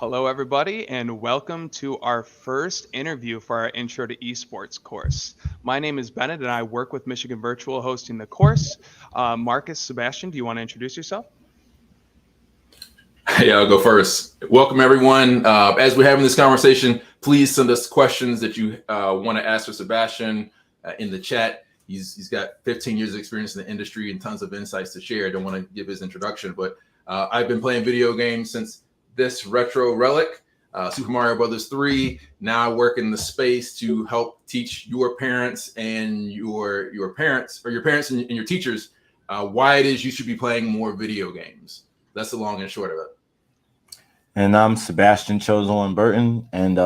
Hello, everybody, and welcome to our first interview for our Intro to Esports course. My name is Bennett, and I work with Michigan Virtual hosting the course. Marcus, Sebastian, do you want to introduce yourself? Hey, I'll go first. Welcome, everyone. As we're having this conversation, please send us questions that you want to ask for Sebastian in the chat. He's got 15 years of experience in the industry and tons of insights to share. I don't want to give his introduction, but I've been playing video games since this retro relic, Super Mario Brothers 3. Now I work in the space to help teach your parents and your parents and your teachers why it is you should be playing more video games. That's the long and short of it. And I'm Sebastian Chosen1 Burton, and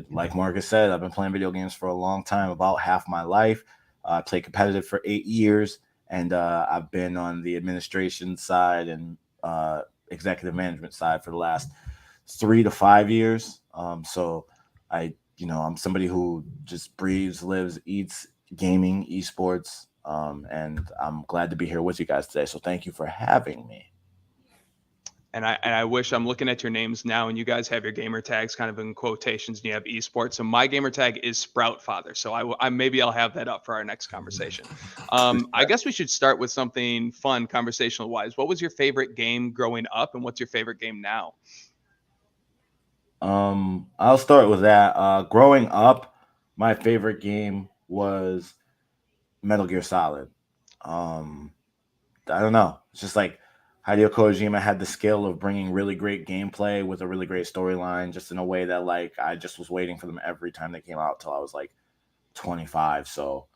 like Marcus said, I've been playing video games for a long time, about half my life. I played competitive for 8 years, and I've been on the administration side and executive management side for the last 3 to 5 years. So I'm somebody who just breathes, lives, eats gaming, esports, and I'm glad to be here with you guys today. So thank you for having me. And I wish I'm looking at your names now, and you guys have your gamer tags kind of in quotations, and you have esports. So my gamer tag is Sprout Father. So maybe I'll have that up for our next conversation. I guess we should start with something fun, conversational wise. What was your favorite game growing up, and what's your favorite game now? I'll start with that. Growing up, my favorite game was Metal Gear Solid. I don't know. It's just like Hideo Kojima had the skill of bringing really great gameplay with a really great storyline, just in a way that I just was waiting for them every time they came out till I was 25. So,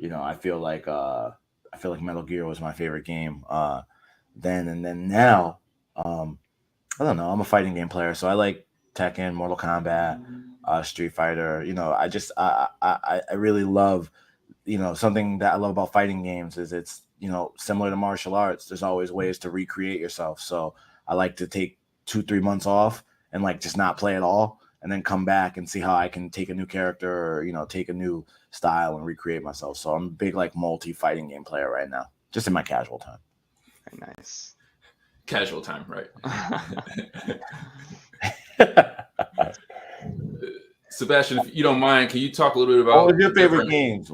I feel like Metal Gear was my favorite game then, and then now. I don't know. I'm a fighting game player, so I like Tekken, Mortal Kombat, Street Fighter. I really love. Something that I love about fighting games is it's similar to martial arts. There's always ways to recreate yourself. So I like to take 2-3 months off and just not play at all, and then come back and see how I can take a new character or take a new style and recreate myself. So I'm a big multi fighting game player right now, just in my casual time. Very nice. Casual time, right? Sebastian, if you don't mind, can you talk a little bit about what was your favorite games?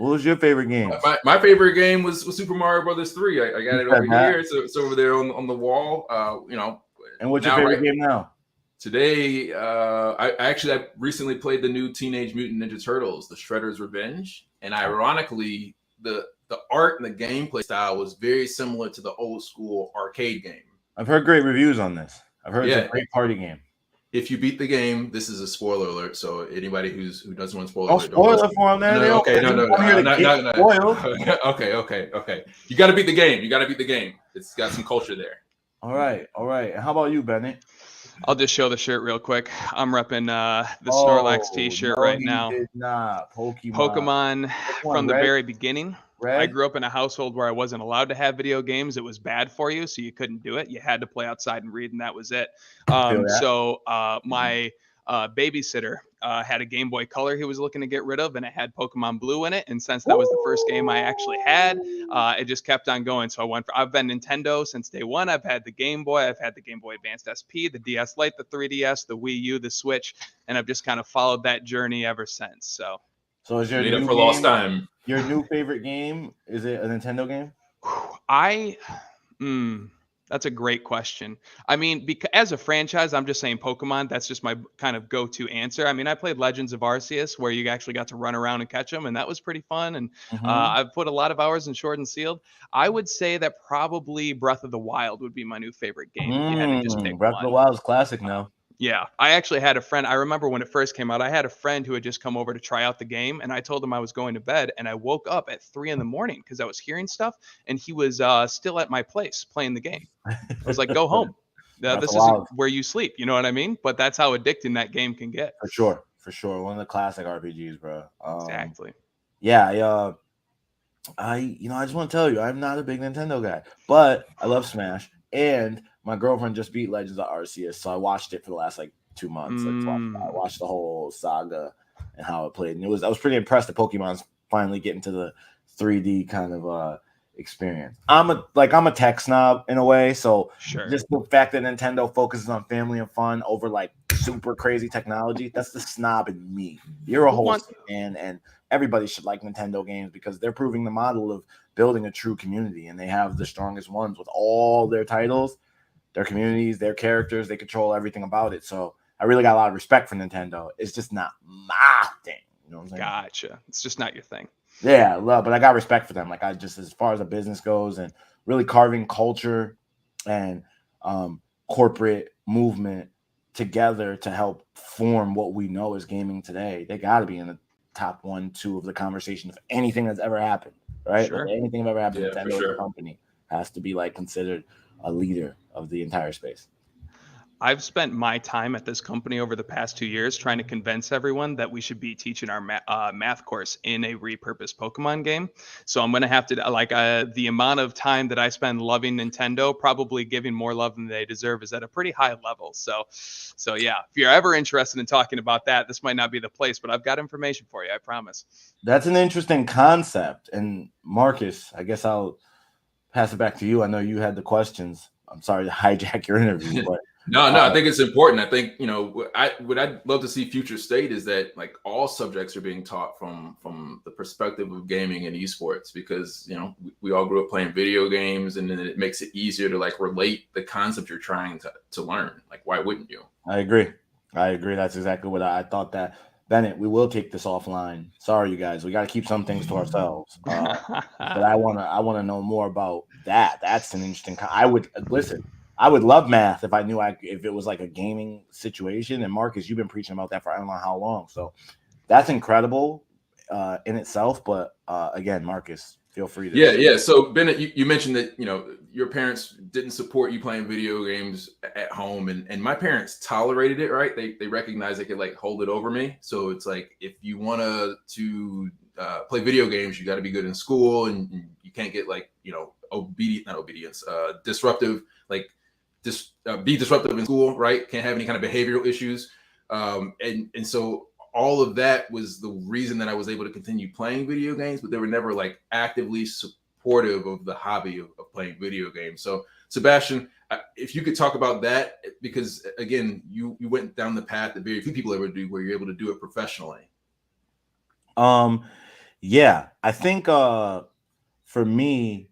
My favorite game was Super Mario Brothers 3. I got it over here. It's over there on the wall. And what's your favorite game now? Today, I recently played the new Teenage Mutant Ninja Turtles, the Shredder's Revenge, and ironically, the art and the gameplay style was very similar to the old school arcade game. I've heard great reviews on this. I've heard it's a great party game. If you beat the game, this is a spoiler alert. So anybody who doesn't want spoiler, don't spoil it for them, man. No. Okay. You got to beat the game. It's got some culture there. All right. And how about you, Bennett? I'll just show the shirt real quick. I'm repping the Snorlax t-shirt right now. Did not. Pokemon from the very beginning. Red? I grew up in a household where I wasn't allowed to have video games. It was bad for you, so you couldn't do it. You had to play outside and read, and that was it. So my babysitter had a Game Boy Color he was looking to get rid of, and it had Pokemon Blue in it. And since that was the first game I actually had, it just kept on going. So I've been Nintendo since day one. I've had the Game Boy. I've had the Game Boy Advanced SP, the DS Lite, the 3DS, the Wii U, the Switch, and I've just kind of followed that journey ever since. So is your new for lost time? Your new favorite game, is it a Nintendo game? That's a great question. I mean, because as a franchise, I'm just saying Pokemon. That's just my kind of go-to answer. I mean, I played Legends of Arceus, where you actually got to run around and catch them, and that was pretty fun. And I've put a lot of hours in Sword and Shield. I would say that probably Breath of the Wild would be my new favorite game. If you had to just pick Breath of the Wild is classic now. Yeah, I actually had a friend. I remember when it first came out, I had a friend who had just come over to try out the game, and I told him I was going to bed, and I woke up at 3 a.m. because I was hearing stuff, and he was still at my place playing the game. I was like, go home. This isn't where you sleep. You know what I mean? But that's how addicting that game can get. For sure. One of the classic RPGs, bro. Exactly. Yeah, I just want to tell you, I'm not a big Nintendo guy, but I love Smash, and my girlfriend just beat Legends of Arceus, so I watched it for the last 2 months. I watched the whole saga and how it played, and I was pretty impressed that Pokemon's finally getting to the 3D kind of experience. I'm a tech snob in a way, so Sure. just the fact that Nintendo focuses on family and fun over like super crazy technology, that's the snob in me. You're a wholesome fan, and everybody should like Nintendo games because they're proving the model of building a true community, and they have the strongest ones with all their titles, their communities, their characters. They control everything about it. So I really got a lot of respect for Nintendo. It's just not my thing. You know what I'm saying? Gotcha. It's just not your thing. Yeah, but I got respect for them. Like I just, as far as the business goes, and really carving culture and corporate movement together to help form what we know as gaming today. They got to be in the top 1, 2 of the conversation of anything that's ever happened, right? Sure. Like anything that ever happened, Yeah, Nintendo as a company has to be like considered a leader of the entire space. I've spent my time at this company over the past 2 years trying to convince everyone that we should be teaching our math course in a repurposed Pokemon game. So I'm going to have to the amount of time that I spend loving Nintendo, probably giving more love than they deserve, is at a pretty high level. So yeah, if you're ever interested in talking about that, this might not be the place, but I've got information for you. I promise. That's an interesting concept. And Marcus, I guess I'll pass it back to you. I know you had the questions. I'm sorry to hijack your interview, but No, I think it's important. I think, what I'd love to see future state is that like all subjects are being taught from the perspective of gaming and esports, because, we all grew up playing video games, and then it makes it easier to like relate the concept you're trying to learn. Like, why wouldn't you? I agree. That's exactly what I thought. That Bennett, we will take this offline. Sorry, you guys, we got to keep some things to ourselves. But I want to know more about that. That's an interesting. I would love math if I knew if it was like a gaming situation. And Marcus, you've been preaching about that for I don't know how long. So that's incredible in itself. But again, Marcus, feel free to. Yeah. So Bennett, you mentioned that your parents didn't support you playing video games at home, and my parents tolerated it. Right? They recognized they could like hold it over me. So it's like, if you want to play video games, you got to be good in school, and you can't get like disruptive, like be disruptive in school, right? Can't have any kind of behavioral issues, and so all of that was the reason that I was able to continue playing video games, but they were never like actively supportive of the hobby of playing video games. So Sebastian, if you could talk about that, because again, you went down the path that very few people ever do, where you're able to do it professionally. Yeah, I think for me,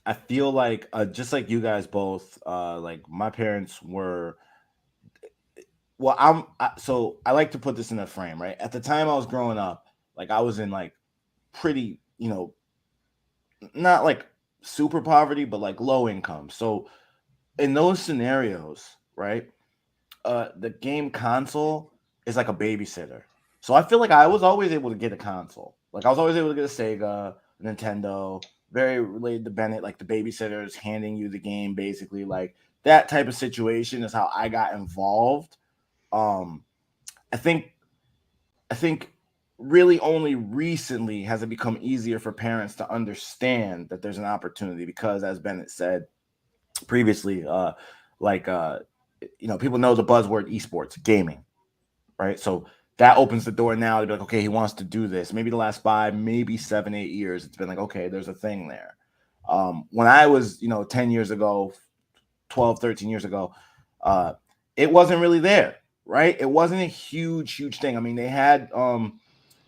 I feel like just like you guys both, like my parents were. Well, so I like to put this in a frame, right? At the time I was growing up, like I was in like pretty, not like super poverty, but like low income. So in those scenarios, right, the game console is like a babysitter. So I feel like I was always able to get a console. Like I was always able to get a Sega, Nintendo, very related to Bennett, like the babysitters handing you the game, basically. Like that type of situation is how I got involved. I think really only recently has it become easier for parents to understand that there's an opportunity, because as Bennett said previously, people know the buzzword esports gaming, right? So that opens the door now to be like, okay, he wants to do this. Maybe the last 5, maybe 7, 8 years, it's been like, okay, there's a thing there. When I was, 10 years ago, 12, 13 years ago, it wasn't really there. Right, it wasn't a huge thing. I mean, they had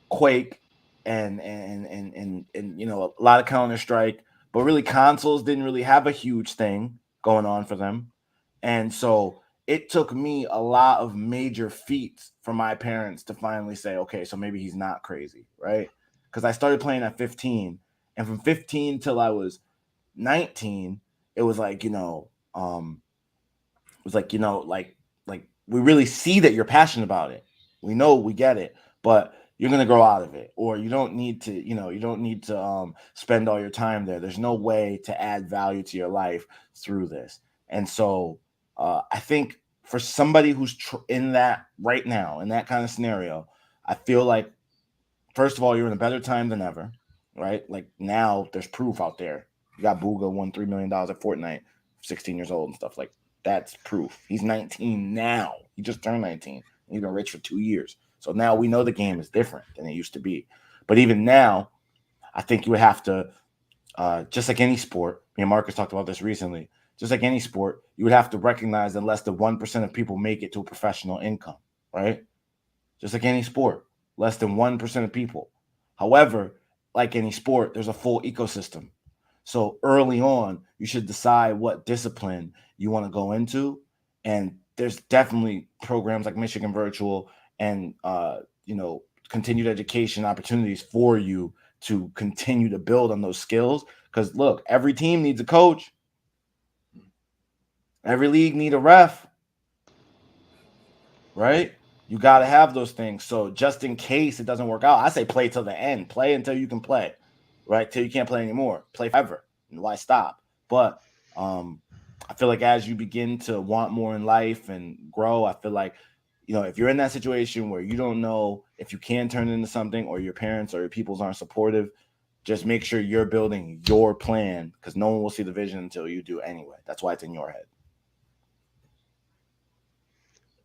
Quake and a lot of Counter-Strike, but really consoles didn't really have a huge thing going on for them. And so it took me a lot of major feats from my parents to finally say, okay, so maybe he's not crazy, right? Because I started playing at 15, and from 15 till I was 19, it was like, we really see that you're passionate about it. We know, we get it, but you're going to grow out of it, or you don't need to, spend all your time there. There's no way to add value to your life through this. And so I think for somebody who's in that right now, in that kind of scenario, I feel like, first of all, you're in a better time than ever, right? Like now there's proof out there. You got Booga won $3 million at Fortnite, 16 years old and stuff like that. That's proof. He's 19 now. He just turned 19. He's been rich for 2 years. So now we know the game is different than it used to be. But even now, I think you would have to just like any sport, me and Marcus talked about this recently, just like any sport, you would have to recognize that less than 1% of people make it to a professional income, right? Just like any sport, less than 1% of people. However, like any sport, there's a full ecosystem. So early on, you should decide what discipline you want to go into. And there's definitely programs like Michigan Virtual and, continued education opportunities for you to continue to build on those skills. Because look, every team needs a coach. Every league need a ref, right? You got to have those things. So just in case it doesn't work out, I say play till the end. Play until you can play, right? Till you can't play anymore. Play forever. And why stop? But I feel like as you begin to want more in life and grow, I feel like, if you're in that situation where you don't know if you can turn it into something, or your parents or your peoples aren't supportive, just make sure you're building your plan, because no one will see the vision until you do anyway. That's why it's in your head.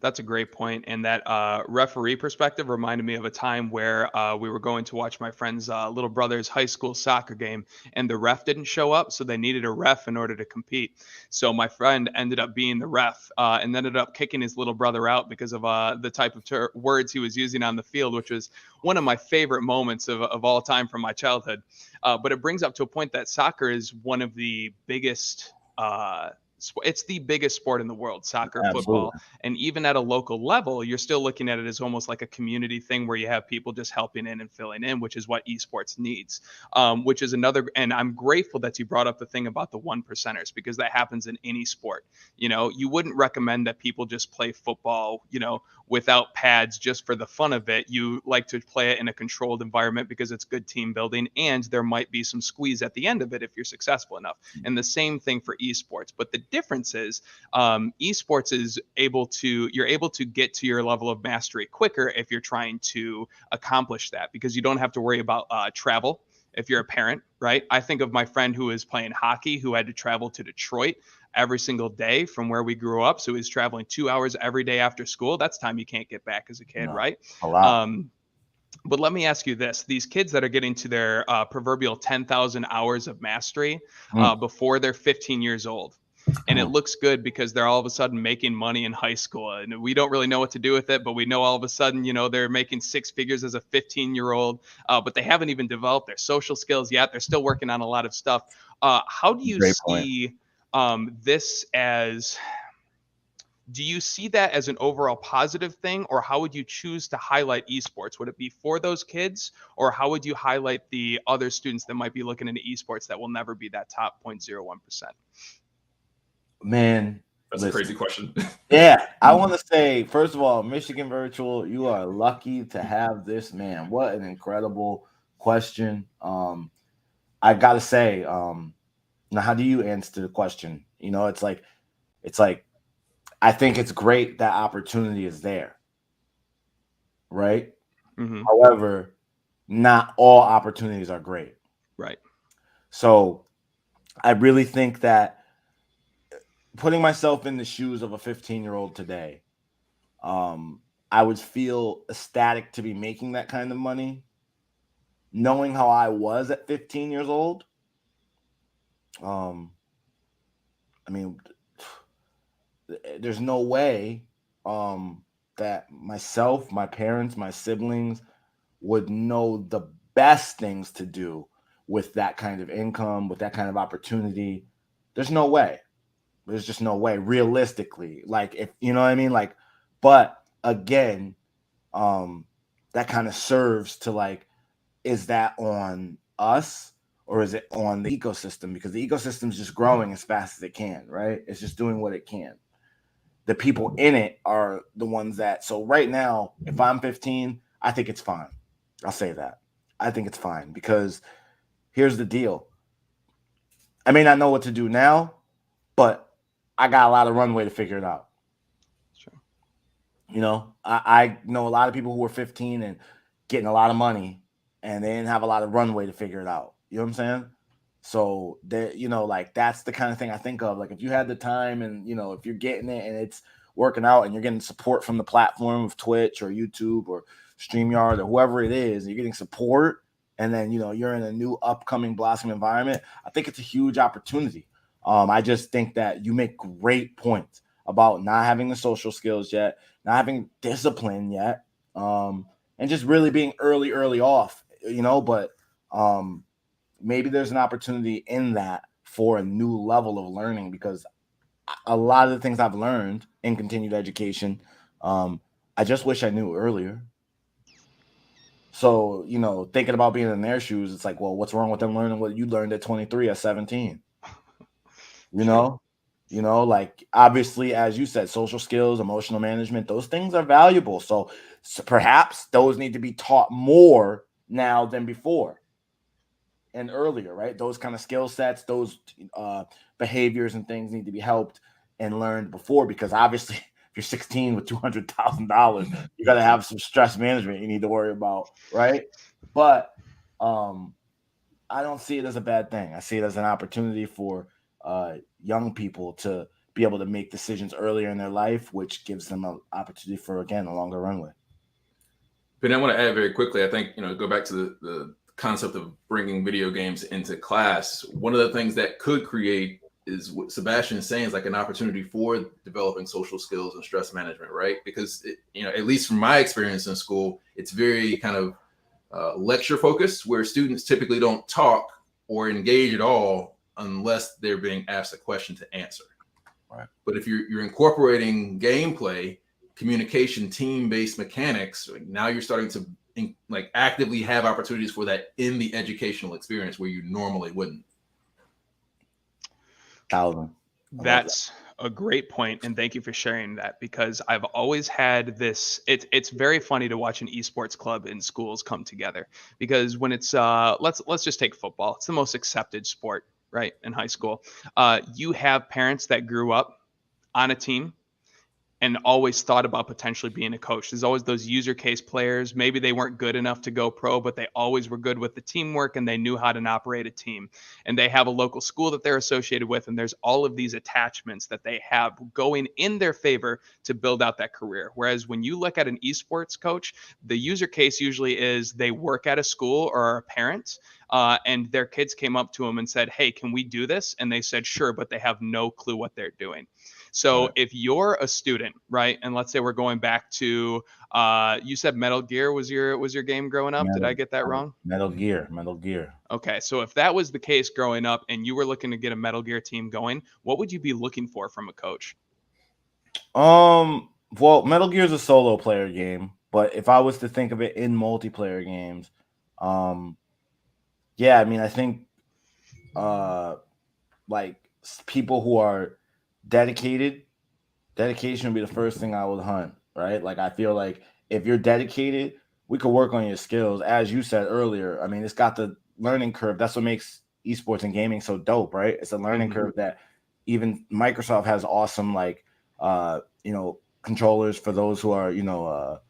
That's a great point. And that referee perspective reminded me of a time where we were going to watch my friend's little brother's high school soccer game, and the ref didn't show up. So they needed a ref in order to compete. So my friend ended up being the ref and ended up kicking his little brother out because of the type of words he was using on the field, which was one of my favorite moments of all time from my childhood. But it brings up to a point that soccer is one of the biggest it's the biggest sport in the world, soccer, Absolutely. football. And even at a local level, you're still looking at it as almost like a community thing where you have people just helping in and filling in, which is what esports needs, which is another. And I'm grateful that you brought up the thing about the 1%ers, because that happens in any sport. You wouldn't recommend that people just play football, without pads just for the fun of it. You like to play it in a controlled environment because it's good team building, and there might be some squeeze at the end of it if you're successful enough. And the same thing for esports. But the difference is esports is you're able to get to your level of mastery quicker if you're trying to accomplish that, because you don't have to worry about travel. If you're a parent, right? I think of my friend who is playing hockey, who had to travel to Detroit every single day from where we grew up. So he's traveling 2 hours every day after school. That's time you can't get back as a kid, right? A lot. But let me ask you this. These kids that are getting to their proverbial 10,000 hours of mastery before they're 15 years old, and it looks good because they're all of a sudden making money in high school, and we don't really know what to do with it, but we know all of a sudden, they're making six figures as a 15-year-old, but they haven't even developed their social skills yet. They're still working on a lot of stuff. How do you see this as... Do you see that as an overall positive thing, or how would you choose to highlight esports? Would it be for those kids, or how would you highlight the other students that might be looking into esports that will never be that top 0.01%? Man, that's a crazy question. Yeah, I want to say, first of all, Michigan Virtual, you are lucky to have this, man. What an incredible question. I gotta say, now how do you answer the question? It's like I think it's great that opportunity is there, right? Mm-hmm. However, not all opportunities are great. Right. So I really think that, putting myself in the shoes of a 15-year-old today, I would feel ecstatic to be making that kind of money. Knowing how I was at 15 years old, there's no way that myself, my parents, my siblings would know the best things to do with that kind of income, with that kind of opportunity. There's no way. There's just no way, realistically. Like, if you know what I mean? Like, but again, that kind of serves to, like, is that on us or is it on the ecosystem? Because the ecosystem is just growing as fast as it can, right? It's just doing what it can. The people in it are the ones that, so right now, if I'm 15, I think it's fine. I'll say that. I think it's fine, because here's the deal. I may not know what to do now, but I got a lot of runway to figure it out. Sure. I know a lot of people who were 15 and getting a lot of money, and they didn't have a lot of runway to figure it out. You know what I'm saying? So that, like, that's the kind of thing I think of. Like, if you had the time and, if you're getting it and it's working out and you're getting support from the platform of Twitch or YouTube or StreamYard or whoever it is, and you're getting support and then, you're in a new upcoming blossom environment, I think it's a huge opportunity. I just think that you make great points about not having the social skills yet, not having discipline yet, and just really being early off, but maybe there's an opportunity in that for a new level of learning, because a lot of the things I've learned in continued education, I just wish I knew earlier. So, thinking about being in their shoes, it's like, well, what's wrong with them learning what you learned at 23, at 17? Like, obviously, as you said, social skills, emotional management, those things are valuable. So perhaps those need to be taught more now than before and earlier, right? Those kind of skill sets, those behaviors and things need to be helped and learned before, because obviously if you're 16 with $200,000, you got to have some stress management you need to worry about, right? But I don't see it as a bad thing. I see it as an opportunity for young people to be able to make decisions earlier in their life, which gives them an opportunity for, again, a longer runway. But I want to add very quickly, I think, go back to the concept of bringing video games into class. One of the things that could create is what Sebastian is saying, is like an opportunity for developing social skills and stress management, right? Because, at least from my experience in school, it's very kind of lecture focused, where students typically don't talk or engage at all unless they're being asked a question to answer. Right. But if you're incorporating gameplay, communication, team-based mechanics, now you're starting to actively have opportunities for that in the educational experience where you normally wouldn't. That's a great point, and thank you for sharing that, because I've always had this. It's very funny to watch an esports club in schools come together, because when it's let's just take football. It's the most accepted sport, right, in high school. You have parents that grew up on a team and always thought about potentially being a coach. There's always those user case players. Maybe they weren't good enough to go pro, but they always were good with the teamwork and they knew how to operate a team. And they have a local school that they're associated with. And there's all of these attachments that they have going in their favor to build out that career. Whereas when you look at an esports coach, the user case usually is they work at a school or are a parent. And their kids came up to them and said, hey, can we do this? And they said, sure, but they have no clue what they're doing. So right. If you're a student, right, and let's say we're going back to, you said Metal Gear was your game growing up. Did I get that wrong? Metal Gear. Okay, so if that was the case growing up and you were looking to get a Metal Gear team going, what would you be looking for from a coach? Well, Metal Gear is a solo player game, but if I was to think of it in multiplayer games, yeah, I mean, I think like people who are dedication would be the first thing I would hunt, right? Like, I feel like if you're dedicated, we could work on your skills. As you said earlier, I mean, it's got the learning curve. That's what makes esports and gaming so dope, right? It's a learning curve that even Microsoft has awesome, controllers for those who are,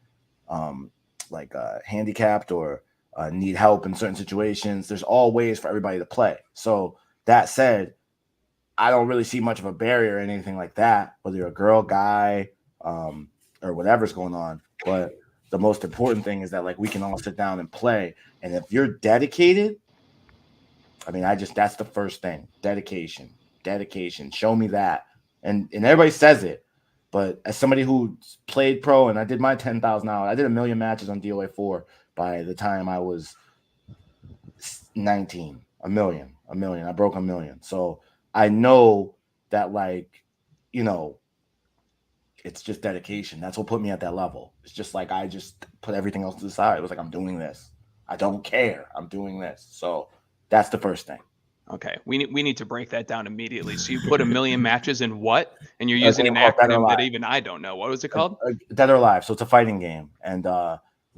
handicapped or need help in certain situations. There's all ways for everybody to play. So that said, I don't really see much of a barrier or anything like that, whether you're a girl, guy, or whatever's going on. But the most important thing is that, like, we can all sit down and play. And if you're dedicated, I mean, that's the first thing. Dedication. Show me that. And everybody says it. But as somebody who played pro, and I did my 10,000 hours, I did 1 million matches on DOA 4 by the time I was 19. 1 million. I broke 1 million. So I know that, it's just dedication. That's what put me at that level. It's just like I just put everything else to the side. It was like, I'm doing this. I don't care. I'm doing this. So that's the first thing. Okay, we need to break that down immediately. So you put 1 million matches in what? And you're using an acronym that even I don't know. What was it called? Dead or Alive. So it's a fighting game. And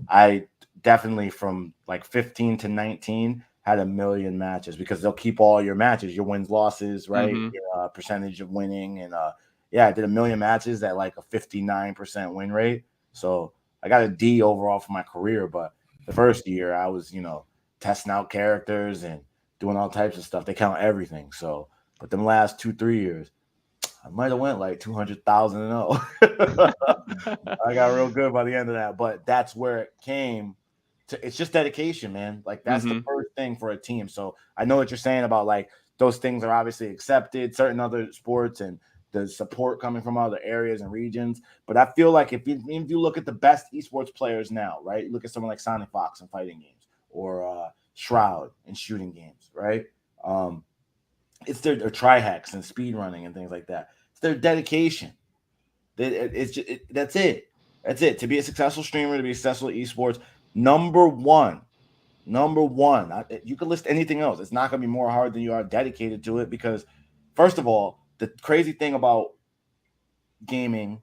I definitely, from like 15 to 19, had 1 million matches, because they'll keep all your matches, your wins, losses, right? Your percentage of winning. And I did 1 million matches at like a 59% win rate. So I got a D overall for my career. But the first year I was, testing out characters and doing all types of stuff. They count everything. So, but them last 2-3 years, I might have went like 200,000 and 0. I got real good by the end of that. But that's where it came it's just dedication, man. Like that's the Mhm. first thing for a team. So I know what you're saying about like those things are obviously accepted, certain other sports and the support coming from other areas and regions. But I feel like if you look at the best esports players now, right? Look at someone like Sonic Fox in fighting games or Shroud in shooting games, right? It's their Trihex and speedrunning and things like that. It's their dedication. That's it. That's it. To be a successful streamer, to be successful at esports, number one, you can list anything else. It's not going to be more hard than you are dedicated to it because, first of all, the crazy thing about gaming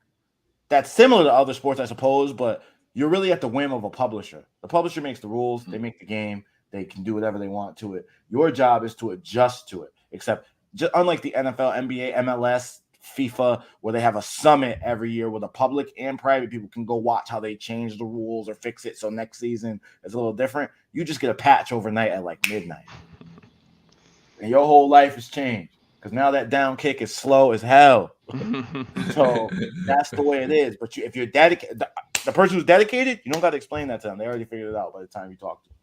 that's similar to other sports, I suppose, but you're really at the whim of a publisher. The publisher makes the rules, they make the game, they can do whatever they want to it. Your job is to adjust to it, except unlike the NFL, NBA, MLS, FIFA, where they have a summit every year where the public and private people can go watch how they change the rules or fix it so next season is a little different. You just get a patch overnight at like midnight. And your whole life has changed because now that down kick is slow as hell. So that's the way it is. But if you're dedicated, the person who's dedicated, you don't got to explain that to them. They already figured it out by the time you talk to them.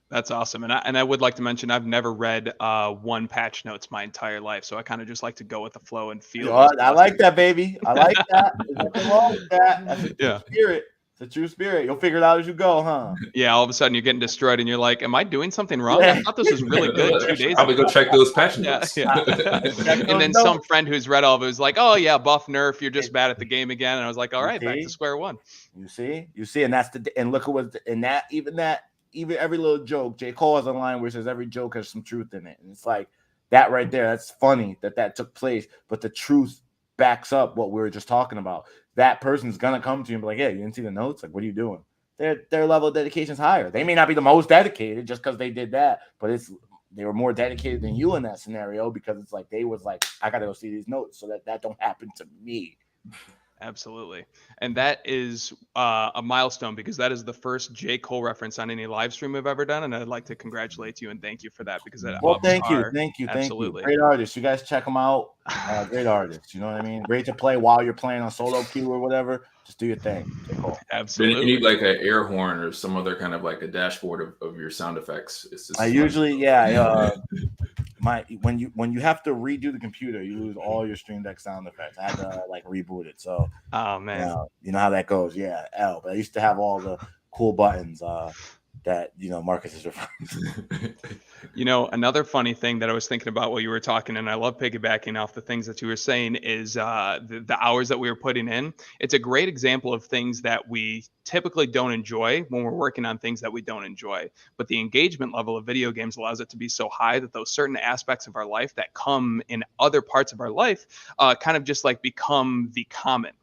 That's awesome. And I would like to mention I've never read one patch notes my entire life. So I kind of just like to go with the flow and feel. I like that, baby. I like that. There's nothing wrong with that. That's a true spirit. It's a true spirit. You'll figure it out as you go, huh? Yeah, all of a sudden you're getting destroyed and you're like, am I doing something wrong? I thought this was really good 2 days Probably ago. go check those patch notes. Yeah. And then some friend who's read all of it was like, oh yeah, buff nerf, you're just bad at the game again. And I was like, all right, back to square one. You see, and that's and look at what even every little joke. J. Cole has a line where he says every joke has some truth in it, and it's like that right there. That's funny that took place, but the truth backs up what we were just talking about. That person's gonna come to you and be like, "Yeah, you didn't see the notes? Like, what are you doing?" Their level of dedication is higher. They may not be the most dedicated just because they did that, but they were more dedicated than you in that scenario because it's like they was like, "I gotta go see these notes so that don't happen to me." Absolutely. And that is a milestone because that is the first J. Cole reference on any live stream we've ever done. And I'd like to congratulate you and thank you for that because thank you. Great artists. You guys check them out. Great artists. You know what I mean? Great to play while you're playing on solo queue or whatever. Just do your thing. Cool. Absolutely. You need like an air horn or some other kind of like a dashboard of your sound effects. It's just when you have to redo the computer, you lose all your Stream Deck sound effects. I had to like reboot it. So oh man, you know how that goes. Yeah, but I used to have all the cool buttons that Marcus is referring to. Another funny thing that I was thinking about while you were talking, and I love piggybacking off the things that you were saying, is the hours that we were putting in. It's a great example of things that we typically don't enjoy when we're working on things that we don't enjoy. But the engagement level of video games allows it to be so high that those certain aspects of our life that come in other parts of our life kind of just like become the common.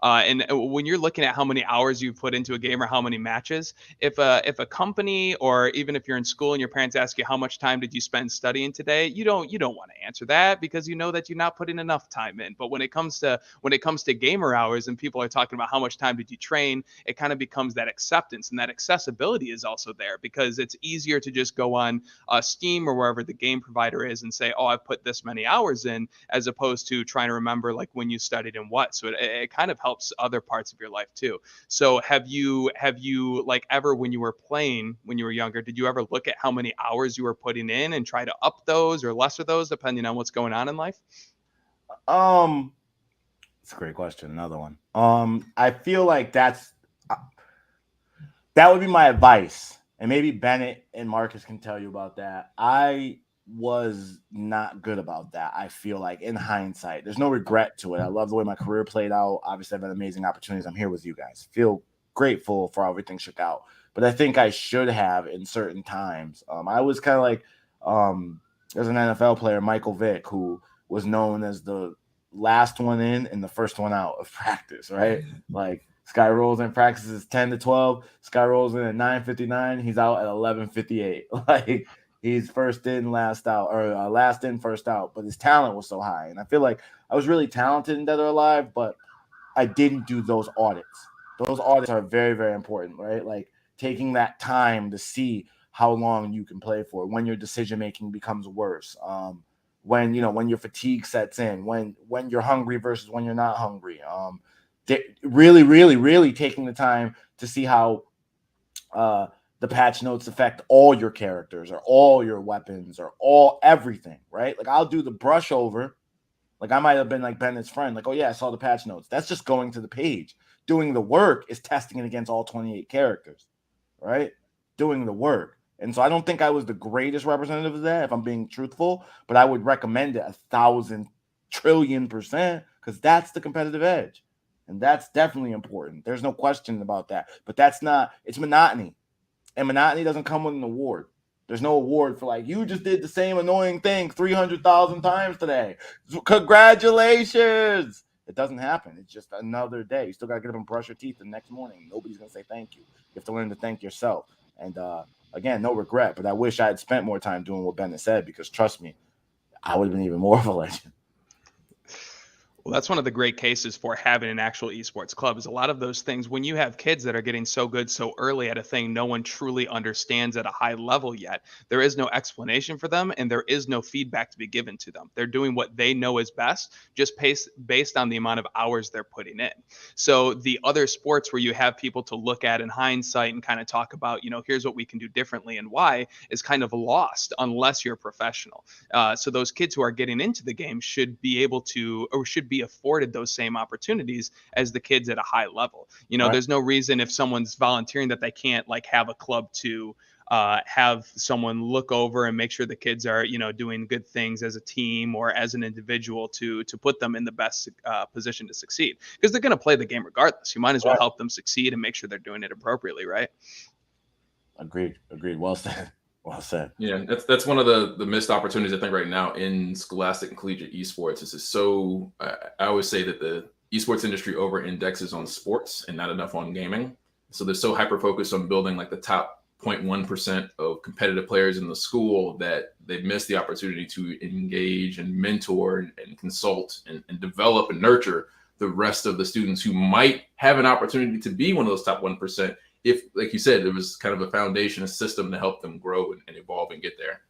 And when you're looking at how many hours you put into a game or how many matches, if a company or even if you're in school and your parents ask you how much time did you spend studying today, you don't want to answer that because you know that you're not putting enough time in. But when it comes to gamer hours and people are talking about how much time did you train, it kind of becomes that acceptance, and that accessibility is also there because it's easier to just go on Steam or wherever the game provider is and say, oh, I've put this many hours in, as opposed to trying to remember like when you studied and what. So it kind of helps other parts of your life too. So have you like ever when you were playing when you were younger, did you ever look at how many hours you were putting in and try to up those or lesser those depending on what's going on in life? It's a great question. Another one. I feel like that would be my advice, and maybe Bennett and Marcus can tell you about that. I was not good about that. I feel like in hindsight, there's no regret to it. I love the way my career played out. Obviously, I've had amazing opportunities. I'm here with you guys. Feel grateful for how everything shook out. But I think I should have in certain times. I was kind of like, there's an NFL player, Michael Vick, who was known as the last one in and the first one out of practice, right? Like this guy rolls in practices 10 to 12. This guy rolls in at 9:59. He's out at 11:58. Like, he's first in, last out, or last in, first out. But his talent was so high. And I feel like I was really talented in Dead or Alive, but I didn't do those audits. Those audits are very, very important, right? Like taking that time to see how long you can play for, when your decision-making becomes worse, when your fatigue sets in, when you're hungry versus when you're not hungry. Really, really, really taking the time to see how the patch notes affect all your characters or all your weapons or all everything, right? Like I'll do the brush over. Like I might have been like Bennett's friend, like, oh yeah, I saw the patch notes. That's just going to the page. Doing the work is testing it against all 28 characters, right? Doing the work. And so I don't think I was the greatest representative of that, if I'm being truthful, but I would recommend it 1,000 trillion%, because that's the competitive edge. And that's definitely important. There's no question about that. But that's not, it's monotony. And monotony doesn't come with an award. There's no award for like, you just did the same annoying thing 300,000 times today. Congratulations. It doesn't happen. It's just another day. You still got to get up and brush your teeth the next morning. Nobody's going to say thank you. You have to learn to thank yourself. And again, no regret, but I wish I had spent more time doing what Bennett said, because trust me, I would have been even more of a legend. Well, that's one of the great cases for having an actual esports club, is a lot of those things, when you have kids that are getting so good so early at a thing no one truly understands at a high level yet, there is no explanation for them and there is no feedback to be given to them. They're doing what they know is best, just based on the amount of hours they're putting in. So the other sports where you have people to look at in hindsight and kind of talk about, here's what we can do differently and why, is kind of lost unless you're a professional. So those kids who are getting into the game should be able to, or should be afforded those same opportunities as the kids at a high level. Right. There's no reason if someone's volunteering that they can't like have a club to have someone look over and make sure the kids are, doing good things as a team or as an individual to put them in the best position to succeed, because they're going to play the game regardless. You might as well help them succeed and make sure they're doing it appropriately, right? Agreed. Well said. Well said. Yeah, that's one of the missed opportunities I think right now in scholastic and collegiate esports. This is so. I always say that the esports industry over indexes on sports and not enough on gaming. So they're so hyper focused on building like the top 0.1% of competitive players in the school that they've missed the opportunity to engage and mentor and consult and develop and nurture the rest of the students who might have an opportunity to be one of those top 1%. If, like you said, there was kind of a foundation, a system to help them grow and evolve and get there.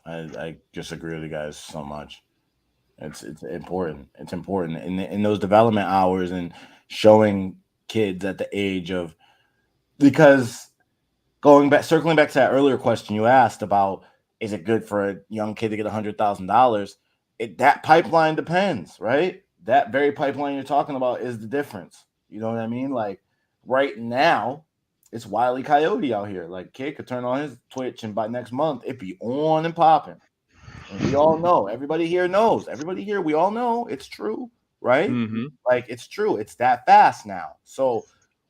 I just agree with you guys so much. It's important. It's important in those development hours and showing kids at the age of, because circling back to that earlier question you asked about, is it good for a young kid to get $100,000? That pipeline depends, right? That very pipeline you're talking about is the difference. You know what I mean? Like right now, it's Wile E. Coyote out here. Like kid could turn on his Twitch and by next month it be on and popping. And we all know. Everybody here knows. Everybody here, we all know it's true, right? Mm-hmm. Like it's true. It's that fast now. So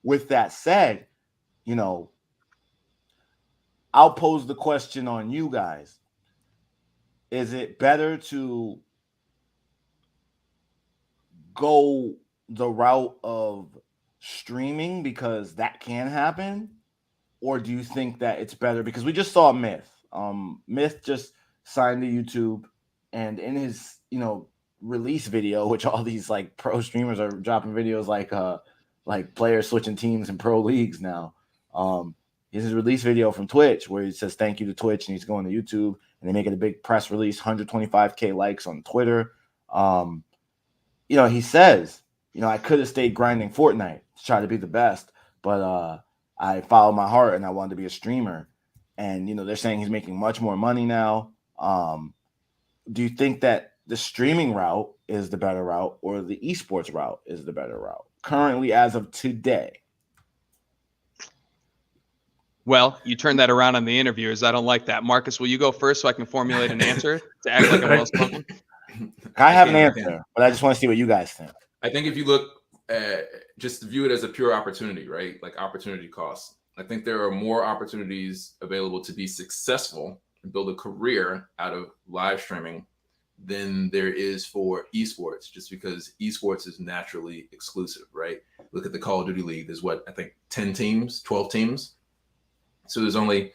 with that said, I'll pose the question on you guys. Is it better to go the route of streaming because that can happen, or do you think that it's better because we just saw Myth just signed to YouTube, and in his release video, which all these like pro streamers are dropping videos like players switching teams in pro leagues now, his release video from Twitch where he says thank you to Twitch and he's going to YouTube, and they make it a big press release, 125k likes on Twitter. He says, I could have stayed grinding Fortnite to try to be the best, but I followed my heart and I wanted to be a streamer. And, they're saying he's making much more money now. Do you think that the streaming route is the better route or the esports route is the better route currently as of today? Well, you turned that around on the interviewers. I don't like that. Marcus, will you go first so I can formulate an answer to act like I'm well spoken? I have an answer, but I just want to see what you guys think. I think if you look just view it as a pure opportunity, right? Like opportunity cost. I think there are more opportunities available to be successful and build a career out of live streaming than there is for esports, just because esports is naturally exclusive, right? Look at the Call of Duty League. There's 10 teams, 12 teams. So there's only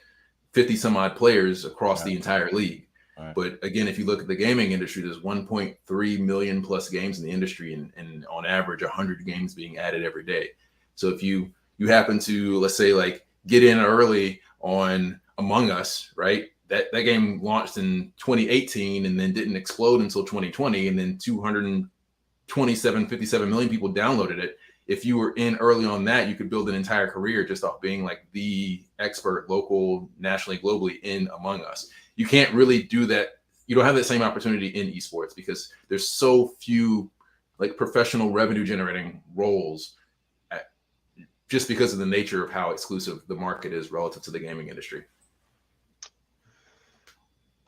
50 some odd players across the entire league. Right. But again, if you look at the gaming industry, there's 1.3 million plus games in the industry, and on average 100 games being added every day. So if you happen to, let's say, like get in early on Among Us, right? That game launched in 2018 and then didn't explode until 2020, and then 57 million people downloaded it. if you were in early on that, you could build an entire career just off being like the expert local, nationally, globally in Among Us. You can't really do that. You don't have that same opportunity in esports because there's so few like professional revenue generating roles just because of the nature of how exclusive the market is relative to the gaming industry.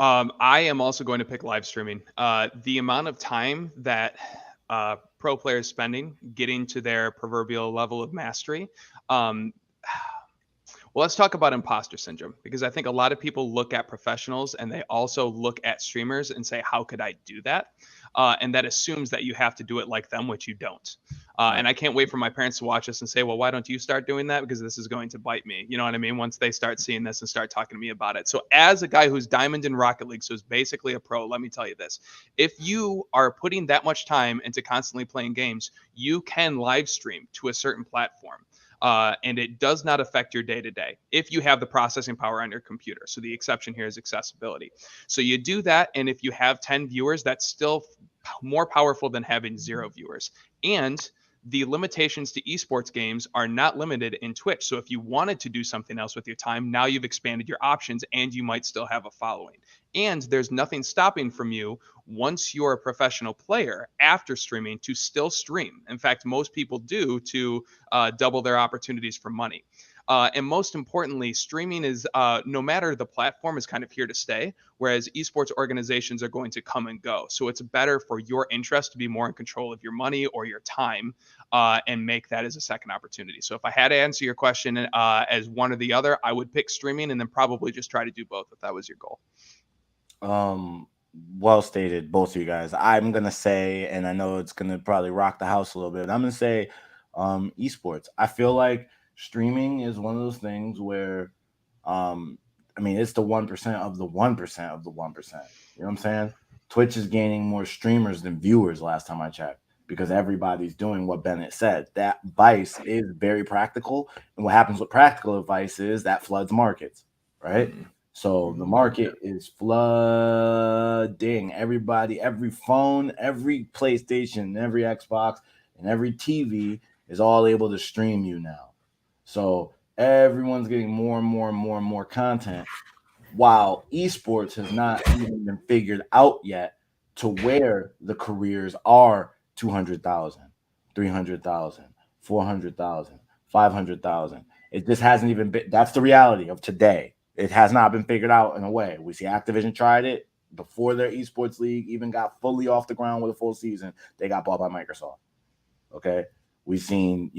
I am also going to pick live streaming. The amount of time that pro players spending getting to their proverbial level of mastery. Well, let's talk about imposter syndrome, because I think a lot of people look at professionals and they also look at streamers and say, how could I do that? And that assumes that you have to do it like them, which you don't. And I can't wait for my parents to watch this and say, well, why don't you start doing that? Because this is going to bite me. You know what I mean? Once they start seeing this and start talking to me about it. So as a guy who's diamond in Rocket League, so is basically a pro, let me tell you this. If you are putting that much time into constantly playing games, you can live stream to a certain platform. And it does not affect your day-to-day if you have the processing power on your computer. So the exception here is accessibility. So you do that, and if you have 10 viewers, that's still more powerful than having 0 viewers. And the limitations to esports games are not limited in Twitch. So if you wanted to do something else with your time, now you've expanded your options and you might still have a following. And there's nothing stopping from you, once you're a professional player, after streaming, to still stream. In fact, most people do, to double their opportunities for money. And most importantly, streaming is, no matter the platform, is kind of here to stay, whereas esports organizations are going to come and go. So it's better for your interest to be more in control of your money or your time, and make that as a second opportunity. So if I had to answer your question as one or the other, I would pick streaming and then probably just try to do both if that was your goal. Well stated, both of you guys. I'm gonna say, and I know it's gonna probably rock the house a little bit, I'm gonna say esports. I feel like streaming is one of those things where I mean, it's the 1% of the 1% of the 1%. You know what I'm saying? Twitch is gaining more streamers than viewers last time I checked, because everybody's doing what Bennett said. That advice is very practical, and what happens with practical advice is that floods markets, right? So the market is flooding. Everybody, every phone, every PlayStation, every Xbox, and every TV is all able to stream you now. So everyone's getting more and more and more and more content, while esports has not even been figured out yet to where the careers are 200,000, 300,000, 400,000, 500,000. It just hasn't even been. That's the reality of today. It has not been figured out in a way. We see Activision tried it before their esports league even got fully off the ground with a full season. They got bought by Microsoft. Okay. We've seen,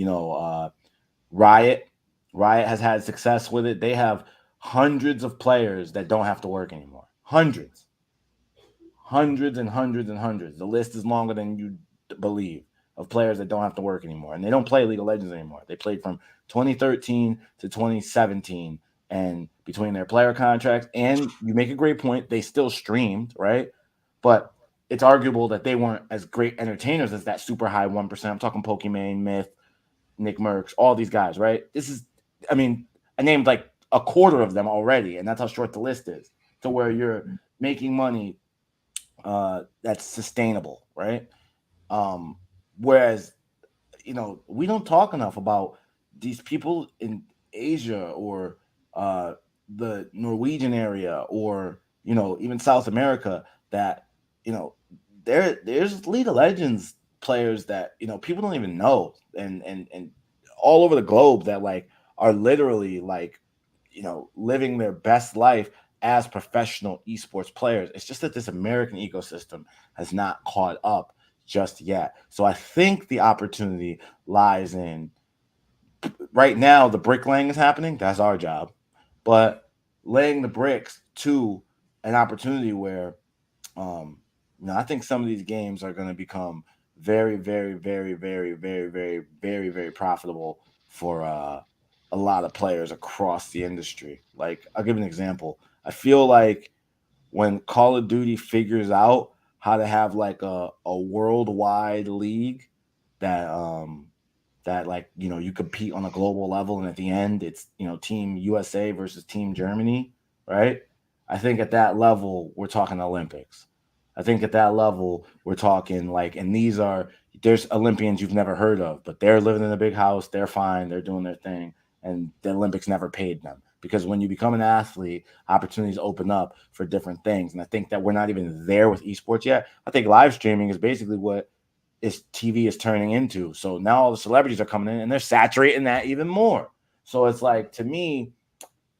Riot. Riot has had success with it. They have hundreds of players that don't have to work anymore. Hundreds and hundreds and hundreds. The list is longer than you believe of players that don't have to work anymore. And they don't play League of Legends anymore. They played from 2013 to 2017. And between their player contracts, and you make a great point, they still streamed, right? But it's arguable that they weren't as great entertainers as that super high 1%. I'm talking Pokimane, Myth, Nick Merckx, all these guys, right? I named like a quarter of them already, and that's how short the list is, to where you're making money that's sustainable, right? Whereas, we don't talk enough about these people in Asia or the Norwegian area, or even South America, that there's League of Legends players that people don't even know, and all over the globe, that like are literally like living their best life as professional esports players. It's just that this American ecosystem has not caught up just yet. So I think the opportunity lies in, right now, the bricklaying is happening. That's our job. But laying the bricks to an opportunity where, I think some of these games are going to become very, very, very, very, very, very, very, very profitable for a lot of players across the industry. Like, I'll give an example. I feel like when Call of Duty figures out how to have like a worldwide league that you compete on a global level, and at the end it's Team USA versus Team Germany, right? I think at that level we're talking Olympics. I think at that level we're talking and these are there's Olympians you've never heard of, but they're living in a big house. They're fine. They're doing their thing. And the Olympics never paid them, because when you become an athlete, opportunities open up for different things. And I think that we're not even there with esports yet. I think live streaming is basically what TV is turning into. So now all the celebrities are coming in and they're saturating that even more. So it's like, to me,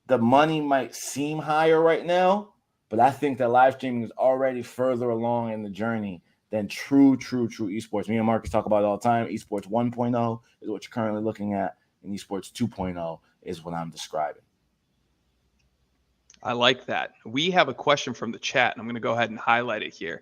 the money might seem higher right now, but I think that live streaming is already further along in the journey than true esports. Me and Marcus talk about it all the time. Esports 1.0 is what you're currently looking at, and esports 2.0 is what I'm describing. I like that. We have a question from the chat, and I'm going to go ahead and highlight it here.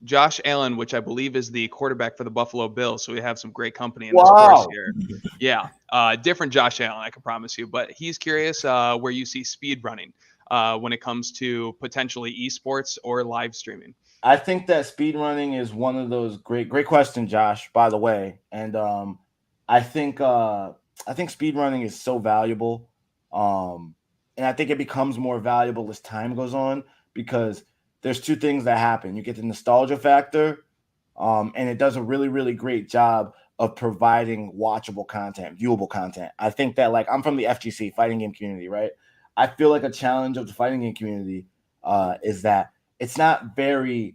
Josh Allen, which I believe is the quarterback for the Buffalo Bills, so we have some great company in this course here. Yeah, different Josh Allen, I can promise you. But he's curious where you see speed running when it comes to potentially esports or live streaming. I think that speed running is one of those great question, Josh, by the way. And I think speed running is so valuable. And I think it becomes more valuable as time goes on, because there's two things that happen. You get the nostalgia factor, and it does a really great job of providing watchable content, viewable content. I think that, like, I'm from the FGC, fighting game community, right? I feel like a challenge of the fighting game community is that it's not very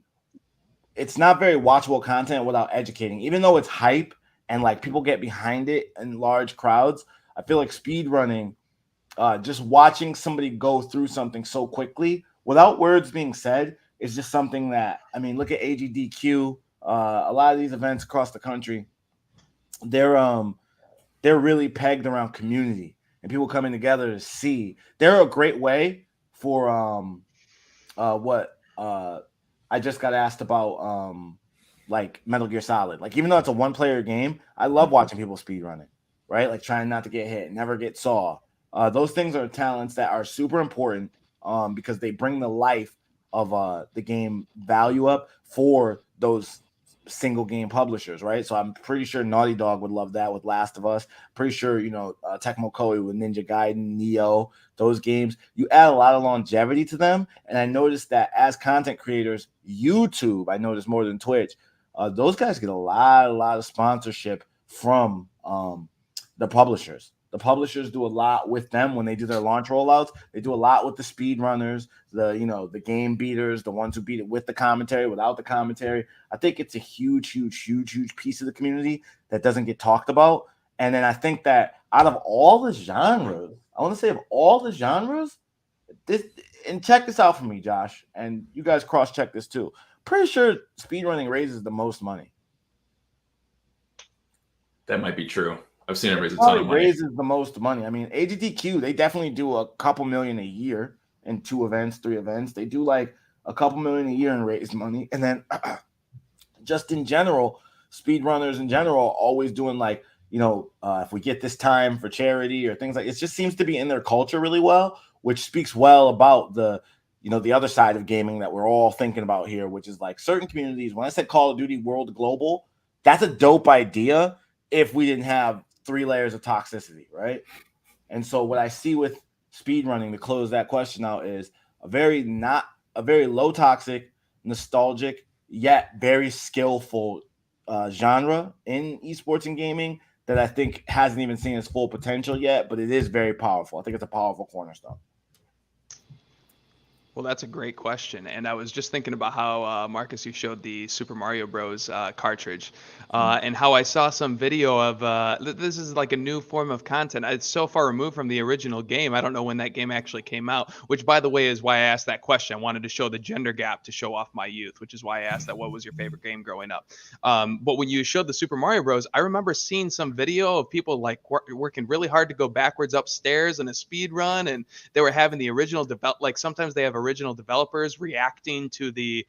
watchable content without educating. Even though it's hype and like people get behind it in large crowds, I feel like speed running, just watching somebody go through something so quickly without words being said, is just something that, I mean, look at AGDQ. A lot of these events across the country, they're really pegged around community and people coming together to see. They're a great way for what I just got asked about, like Metal Gear Solid. Like, even though it's a one-player game, I love watching people speed running, right? Like trying not to get hit, never get saw. Those things are talents that are super important because they bring the life of the game value up for those single game publishers, right? So I'm pretty sure Naughty Dog would love that with Last of Us. Pretty sure, Tecmo Koei with Ninja Gaiden, Neo, those games, you add a lot of longevity to them. And I noticed that as content creators, YouTube, I noticed more than Twitch, those guys get a lot of sponsorship from the publishers. The publishers do a lot with them when they do their launch rollouts. They do a lot with the speedrunners, the game beaters, the ones who beat it with the commentary, without the commentary. I think it's a huge piece of the community that doesn't get talked about. And then I think that out of all the genres, I want to say of all the genres, this, and check this out for me, Josh, and you guys cross-check this too. Pretty sure speedrunning raises the most money. That might be true. I've seen it raise a ton of money. Raises the most money. I mean, AGDQ, they definitely do a couple million a year in 2 events, 3 events. They do like a couple million a year and raise money. And then just in general, speedrunners in general are always doing like, if we get this time for charity or things like it just seems to be in their culture really well, which speaks well about the other side of gaming that we're all thinking about here, which is like certain communities. When I said Call of Duty World Global, that's a dope idea if we didn't have 3 layers of toxicity, right? And so what I see with speedrunning, to close that question out, is a very low toxic, nostalgic, yet very skillful genre in esports and gaming that I think hasn't even seen its full potential yet, but it is very powerful. I think it's a powerful cornerstone. Well, that's a great question. And I was just thinking about how, Marcus, you showed the Super Mario Bros. Cartridge and how I saw some video of this is like a new form of content. It's so far removed from the original game. I don't know when that game actually came out, which, by the way, is why I asked that question. I wanted to show the gender gap to show off my youth, which is why I asked that what was your favorite game growing up. But when you showed the Super Mario Bros., I remember seeing some video of people like working really hard to go backwards upstairs in a speed run, and they were having the original like sometimes they have original developers reacting to the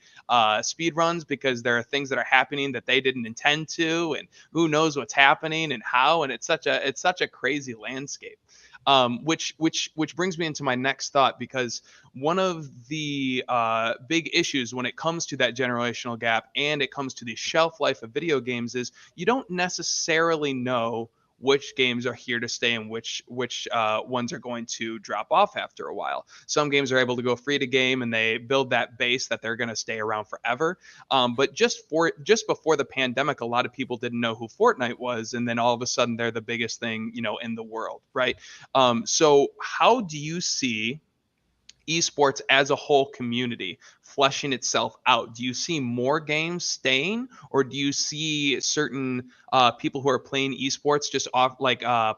speed runs because there are things that are happening that they didn't intend to, and who knows what's happening and how, and it's such a crazy landscape. Which brings me into my next thought, because one of the big issues when it comes to that generational gap and it comes to the shelf life of video games is you don't necessarily know which games are here to stay and which ones are going to drop off after a while. Some games are able to go free to game and they build that base that they're going to stay around forever. But just before the pandemic, a lot of people didn't know who Fortnite was, and then all of a sudden they're the biggest thing, in the world, right? So how do you see esports as a whole community fleshing itself out? Do you see more games staying, or do you see certain people who are playing esports just off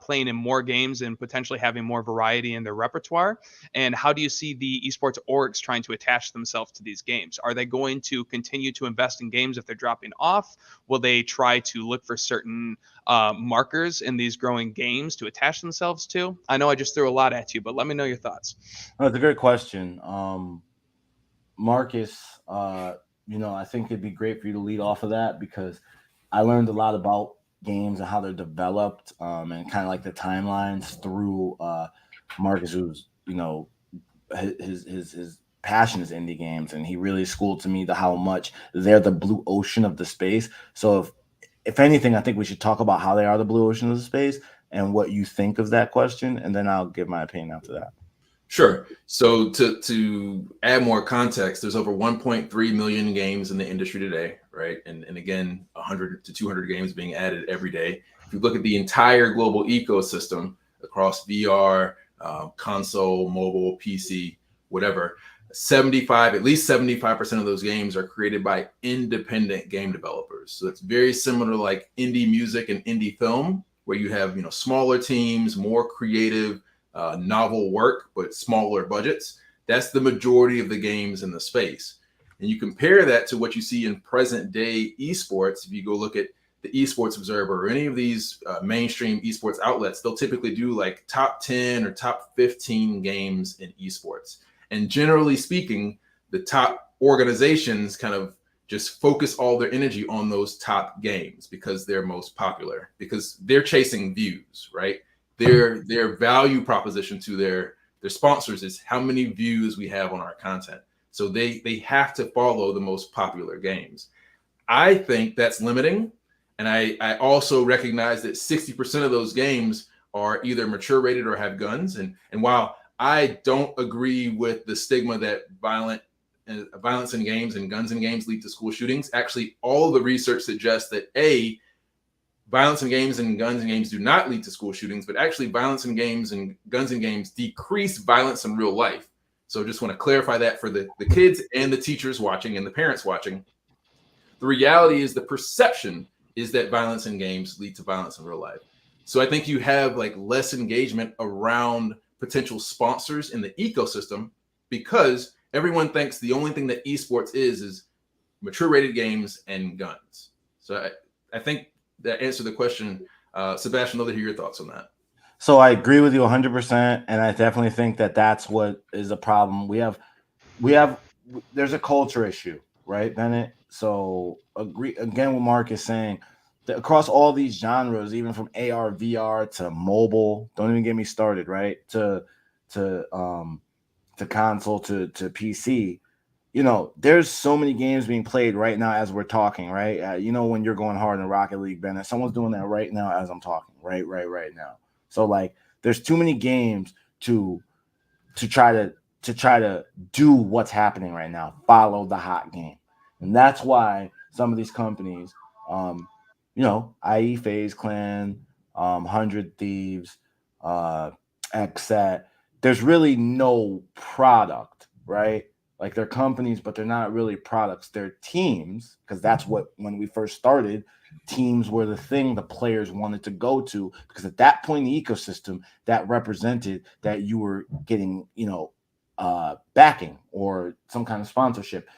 playing in more games and potentially having more variety in their repertoire? And how do you see the esports orgs trying to attach themselves to these games? Are they going to continue to invest in games if they're dropping off? Will they try to look for certain markers in these growing games to attach themselves to? I know I just threw a lot at you, but let me know your thoughts. Oh, it's a great question. Marcus, I think it'd be great for you to lead off of that, because I learned a lot about games and how they're developed, and kind of like the timelines through Marcus, who's, his passion is indie games, and he really schooled to me how much they're the blue ocean of the space. So if anything, I think we should talk about how they are the blue ocean of the space and what you think of that question, and then I'll give my opinion after that. Sure. So to add more context, there's over 1.3 million games in the industry today, right? And again, 100 to 200 games being added every day. If you look at the entire global ecosystem across VR, console, mobile, PC, whatever, at least 75% of those games are created by independent game developers. So it's very similar to like indie music and indie film, where you have, smaller teams, more creative, novel work, but smaller budgets. That's the majority of the games in the space. And you compare that to what you see in present day esports. If you go look at the Esports Observer or any of these mainstream esports outlets, they'll typically do like top 10 or top 15 games in esports. And generally speaking, the top organizations kind of just focus all their energy on those top games because they're most popular, because they're chasing views, right? Their value proposition to their sponsors is how many views we have on our content. So they have to follow the most popular games. I think that's limiting. And I also recognize that 60% of those games are either mature rated or have guns. And while I don't agree with the stigma that violence in games and guns in games lead to school shootings, actually all the research suggests that violence in games and guns in games do not lead to school shootings, but actually violence in games and guns in games decrease violence in real life. So just want to clarify that for the kids and the teachers watching and the parents watching. The reality is the perception is that violence in games lead to violence in real life. So I think you have like less engagement around potential sponsors in the ecosystem because everyone thinks the only thing that esports is mature rated games and guns. So I think that answered the question. Sebastian, I'd love to hear your thoughts on that. So I agree with you 100%, and I definitely think that that's what is a problem. There's a culture issue, right, Bennett? So agree again with Mark is saying that across all these genres, even from AR, VR to mobile, don't even get me started, right? To console to PC. There's so many games being played right now as we're talking, right? When you're going hard in Rocket League, Bennett, someone's doing that right now as I'm talking, right now. So like, there's too many games to try to do what's happening right now. Follow the hot game, and that's why some of these companies, i.e. FaZe Clan, 100 Thieves, XSET, there's really no product, right? Like they're companies, but they're not really products. They're teams, because that's what, when we first started, teams were the thing the players wanted to go to, because at that point in the ecosystem, that represented that you were getting, backing or some kind of sponsorship.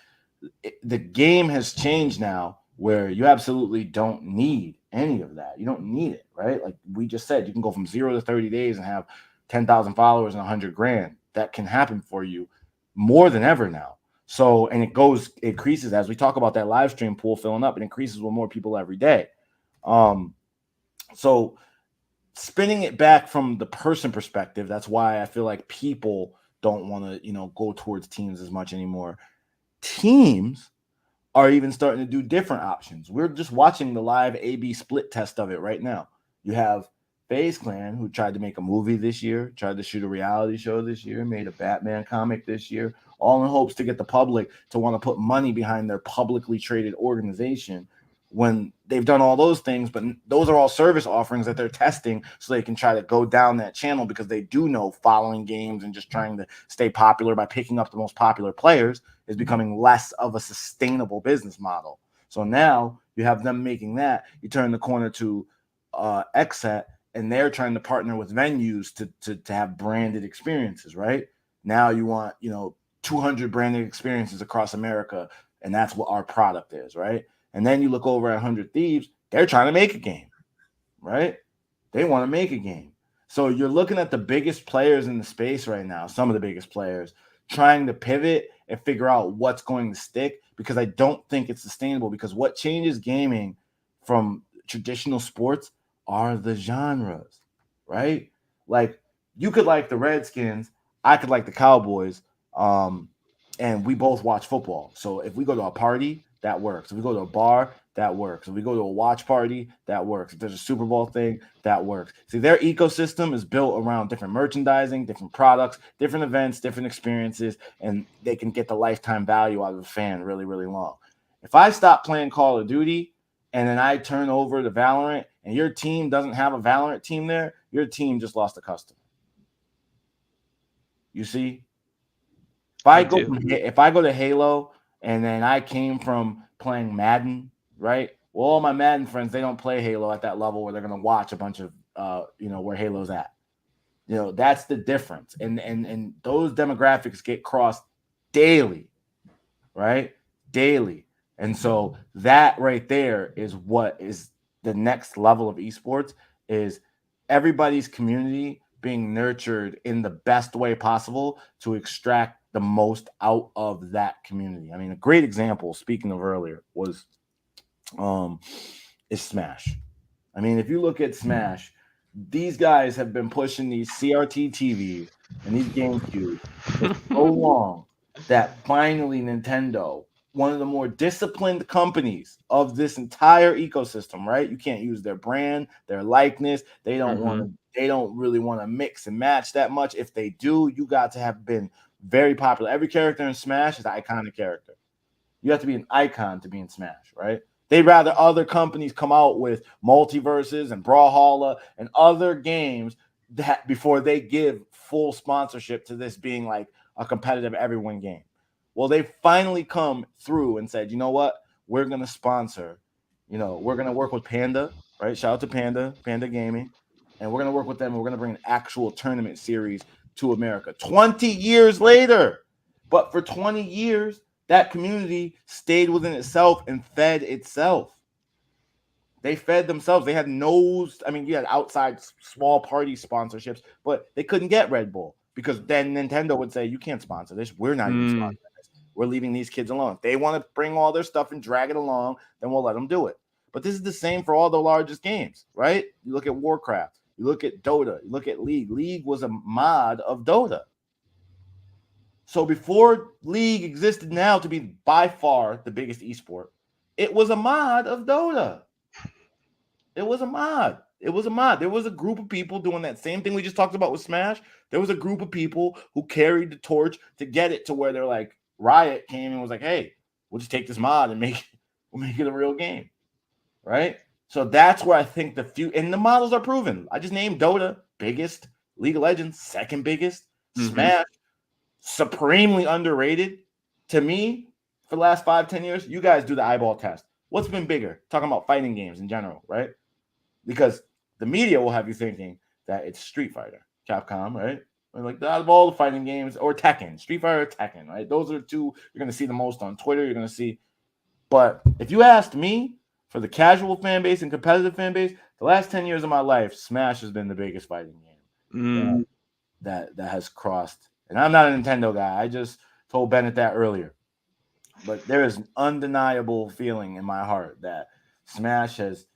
The game has changed now where you absolutely don't need any of that. You don't need it, right? Like we just said, you can go from 0 to 30 days and have 10,000 followers and 100 grand. That can happen for you more than ever now. So, and it increases as we talk about that live stream pool filling up. It increases with more people every day. So spinning it back from the person perspective, that's why I feel like people don't want to, go towards teams as much anymore. Teams are even starting to do different options. We're just watching the live A/B split test of it right now. You have FaZe Clan, who tried to make a movie this year, tried to shoot a reality show this year, made a Batman comic this year, all in hopes to get the public to want to put money behind their publicly traded organization when they've done all those things. But those are all service offerings that they're testing so they can try to go down that channel, because they do know following games and just trying to stay popular by picking up the most popular players is becoming less of a sustainable business model. So now you have them making that. You turn the corner to Xset, and they're trying to partner with venues to have branded experiences, right? Now you want, 200 branded experiences across America, and that's what our product is, right? And then you look over at 100 Thieves, they're trying to make a game, right? They want to make a game. So you're looking at the biggest players in the space right now, some of the biggest players, trying to pivot and figure out what's going to stick, because I don't think it's sustainable. Because what changes gaming from traditional sports are the genres, right? Like, you could like the Redskins, I could like the Cowboys, and we both watch football. So if we go to a party, that works. If we go to a bar, that works. If we go to a watch party, that works. If there's a Super Bowl thing, that works. See, their ecosystem is built around different merchandising, different products, different events, different experiences, and they can get the lifetime value out of a fan really, really long. If I stop playing Call of Duty and then I turn over to Valorant and your team doesn't have a Valorant team there, your team just lost a customer. You see? If I go to Halo and then I came from playing Madden, right? Well, all my Madden friends, they don't play Halo at that level where they're going to watch a bunch of, where Halo's at. That's the difference. And those demographics get crossed daily, right? Daily. And so that right there is what is the next level of esports, is everybody's community being nurtured in the best way possible to extract the most out of that community. I mean, a great example, speaking of earlier, was is Smash. I mean, if you look at Smash, these guys have been pushing these CRT TVs and these GameCube for so long that finally Nintendo, one of the more disciplined companies of this entire ecosystem, right? You can't use their brand, their likeness. They don't want to. They don't really want to mix and match that much. If they do, you got to have been very popular. Every character in Smash is an iconic character. You have to be an icon to be in Smash, right? They'd rather other companies come out with multiverses and Brawlhalla and other games that before they give full sponsorship to this being like a competitive everyone game. Well, they finally come through and said, you know what? We're going to sponsor, we're going to work with Panda, right? Shout out to Panda Gaming. And we're going to work with them. And we're going to bring an actual tournament series to America 20 years later. But for 20 years, that community stayed within itself and fed itself. They fed themselves. They had you had outside small party sponsorships, but they couldn't get Red Bull because then Nintendo would say, you can't sponsor this. We're not even sponsoring this. We're leaving these kids alone. If they want to bring all their stuff and drag it along, then we'll let them do it. But this is the same for all the largest games, right? You look at Warcraft. You look at Dota. You look at League. League was a mod of Dota. So before League existed now to be by far the biggest esport, it was a mod of Dota. It was a mod. There was a group of people doing that same thing we just talked about with Smash. There was a group of people who carried the torch to get it to where they're like, Riot came and was like, hey, we'll just take this mod and we'll make it a real game, right? So that's where I think and the models are proven. I just named Dota, biggest, League of Legends, second biggest, Smash, supremely underrated. To me, for the last 5-10 years, you guys do the eyeball test. What's been bigger? Talking about fighting games in general, right? Because the media will have you thinking that it's Street Fighter, Capcom, right? Or like out of all the fighting games, or Tekken, Street Fighter or Tekken, right? Those are the two you're going to see the most on Twitter. You're going to see. But if you asked me, for the casual fan base and competitive fan base, the last 10 years of my life, Smash has been the biggest fighting game that has crossed. And I'm not a Nintendo guy. I just told Bennett that earlier. But there is an undeniable feeling in my heart that Smash has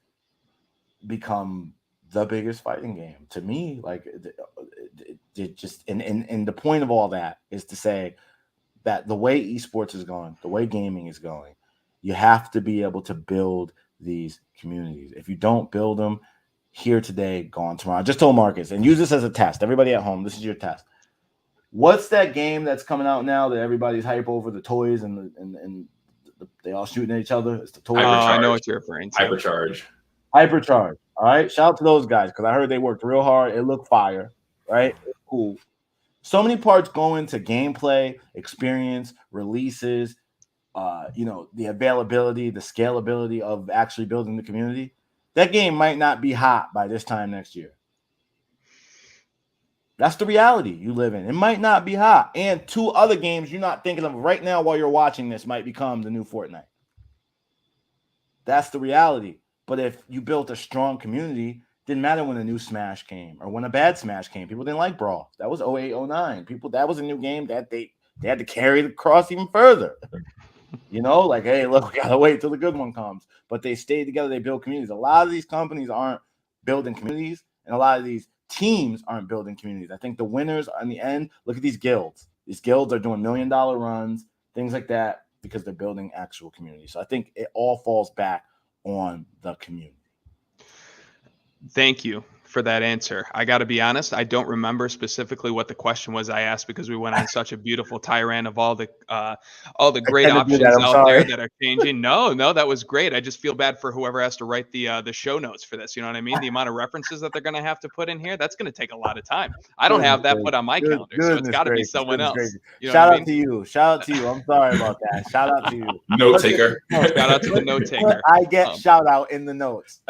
become the biggest fighting game. To me, like it just and the point of all that is to say that the way esports is going, the way gaming is going, you have to be able to build these communities. If you don't build them, here today, gone tomorrow. I just told Marcus, and use this as a test. Everybody at home, this is your test. What's that game that's coming out now that everybody's hype over, the toys and they all shooting at each other? It's the toys. Oh, I know what you're referring to. Hypercharge. All right. Shout out to those guys because I heard they worked real hard. It looked fire, right? Cool. So many parts go into gameplay, experience, releases, the availability, the scalability of actually building the community. That game might not be hot by this time next year. That's the reality you live in. It might not be hot. And 2 other games you're not thinking of right now while you're watching this might become the new Fortnite. That's the reality. But if you built a strong community, didn't matter when a new Smash came or when a bad Smash came. People didn't like Brawl. That was 08, 09. That was a new game that they had to carry the cross even further. Like, hey, look, we gotta wait till the good one comes. But they stayed together, they build communities. A lot of these companies aren't building communities, and a lot of these teams aren't building communities. I think the winners in the end, look at these guilds. These guilds are doing $1 million runs, things like that, because they're building actual communities. So I think it all falls back on the community. Thank you for that answer. I got to be honest, I don't remember specifically what the question was I asked because we went on such a beautiful tirade of all the great options out there that are changing. No, that was great. I just feel bad for whoever has to write the show notes for this. You know what I mean? The amount of references that they're going to have to put in here, that's going to take a lot of time. I don't have that put on my calendar, so it's got to be someone else. Shout out to you. Shout out to you. I'm sorry about that. Shout out to you. Note taker. Shout out to the note taker. I get shout out in the notes.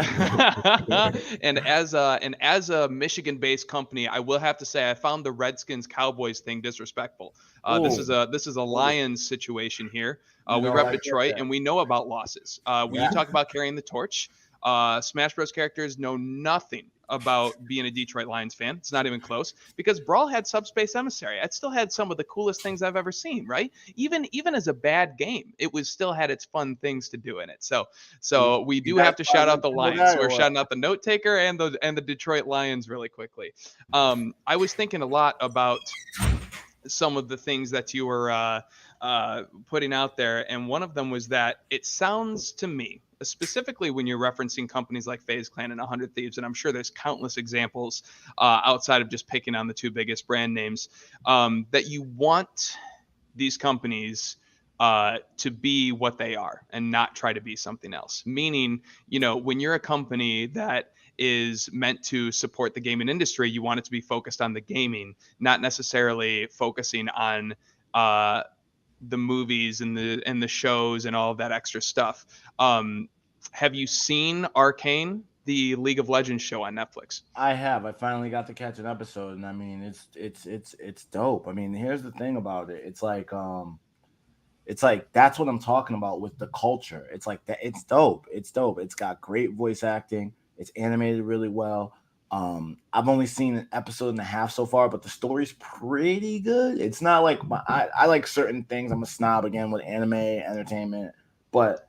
And as a Michigan-based company, I will have to say I found the Redskins Cowboys thing disrespectful. This is a Lions situation here. We rep Detroit, and we know about losses. When you talk about carrying the torch, Smash Bros. Characters know nothing about being a Detroit Lions fan. It's not even close because Brawl had Subspace Emissary. It still had some of the coolest things I've ever seen, right? Even as a bad game, it was still had its fun things to do in it. So we do have to shout out the Lions. We're shouting out the note taker and the Detroit Lions really quickly. I was thinking a lot about some of the things that you were putting out there, and one of them was that it sounds to me, specifically when you're referencing companies like FaZe Clan and 100 Thieves, and I'm sure there's countless examples outside of just picking on the 2 biggest brand names, that you want these companies to be what they are and not try to be something else. Meaning, when you're a company that is meant to support the gaming industry, you want it to be focused on the gaming, not necessarily focusing on the movies and the shows and all of that extra stuff. Have you seen Arcane, the League of Legends show on Netflix? I have. I finally got to catch an episode, and I mean, it's dope. I mean, here's the thing about it. It's like that's what I'm talking about with the culture. It's like that. It's dope. It's dope. It's got great voice acting. It's animated really well. I've only seen an episode and a half so far, but the story's pretty good. It's not like I like certain things. I'm a snob again with anime entertainment, but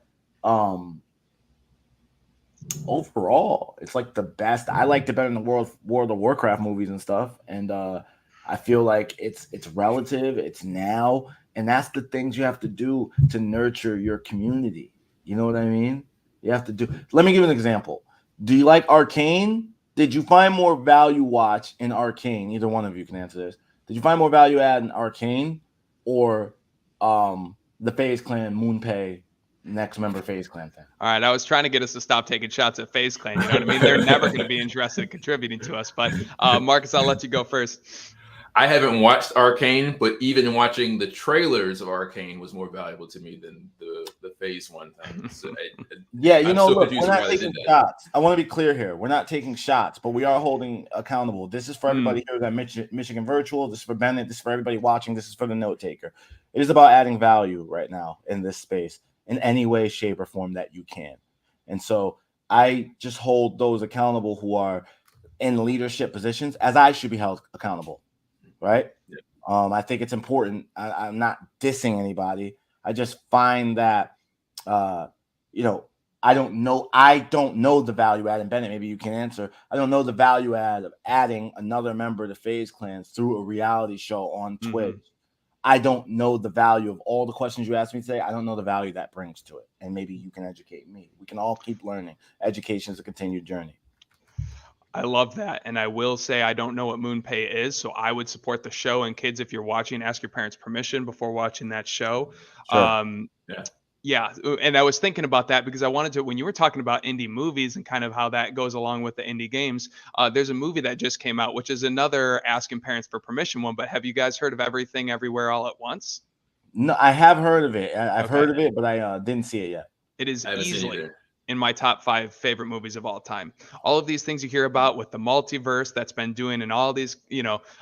overall, it's like the best. I liked it better than the World of Warcraft movies and stuff, and I feel like it's relative. It's now, and that's the things you have to do to nurture your community. You know what I mean? You have to do. Let me give you an example. Do you like Arcane? Did you find more value watch in Arcane? Either one of you can answer this. Did you find more value add in Arcane or the FaZe Clan Moonpay next member FaZe Clan thing? All right, I was trying to get us to stop taking shots at FaZe Clan. You know what I mean? They're never going to be interested in contributing to us. But Marcus, I'll let you go first. I haven't watched Arcane, but even watching the trailers of Arcane was more valuable to me than the FaZe one thing. So look, we're not taking shots. I want to be clear here. We're not taking shots, but we are holding accountable. This is for everybody here at Michigan Virtual. This is for Bennett. This is for everybody watching. This is for the note taker. It is about adding value right now in this space in any way, shape, or form that you can. And so I just hold those accountable who are in leadership positions as I should be held accountable. Right. Yeah. I think it's important. I'm not dissing anybody. I just find that, I don't know the value add, and Bennett, maybe you can answer. I don't know the value add of adding another member to FaZe Clans through a reality show on Twitch. I don't know the value of all the questions you asked me today. I don't know the value that brings to it. And maybe you can educate me. We can all keep learning. Education is a continued journey. I love that. And I will say I don't know what MoonPay is, so I would support the show. And kids, if you're watching, ask your parents' permission before watching that show. Sure. Yeah. Yeah, and I was thinking about that because I wanted to when you were talking about indie movies and kind of how that goes along with the indie games, there's a movie that just came out, which is another asking parents for permission one, but have you guys heard of Everything Everywhere All at Once? No, I have heard of it. I've Okay. heard of it, but I didn't see it yet. It is I haven't seen it easily either. in my top 5 favorite movies of all time. All of these things you hear about with the multiverse that's been doing in all these,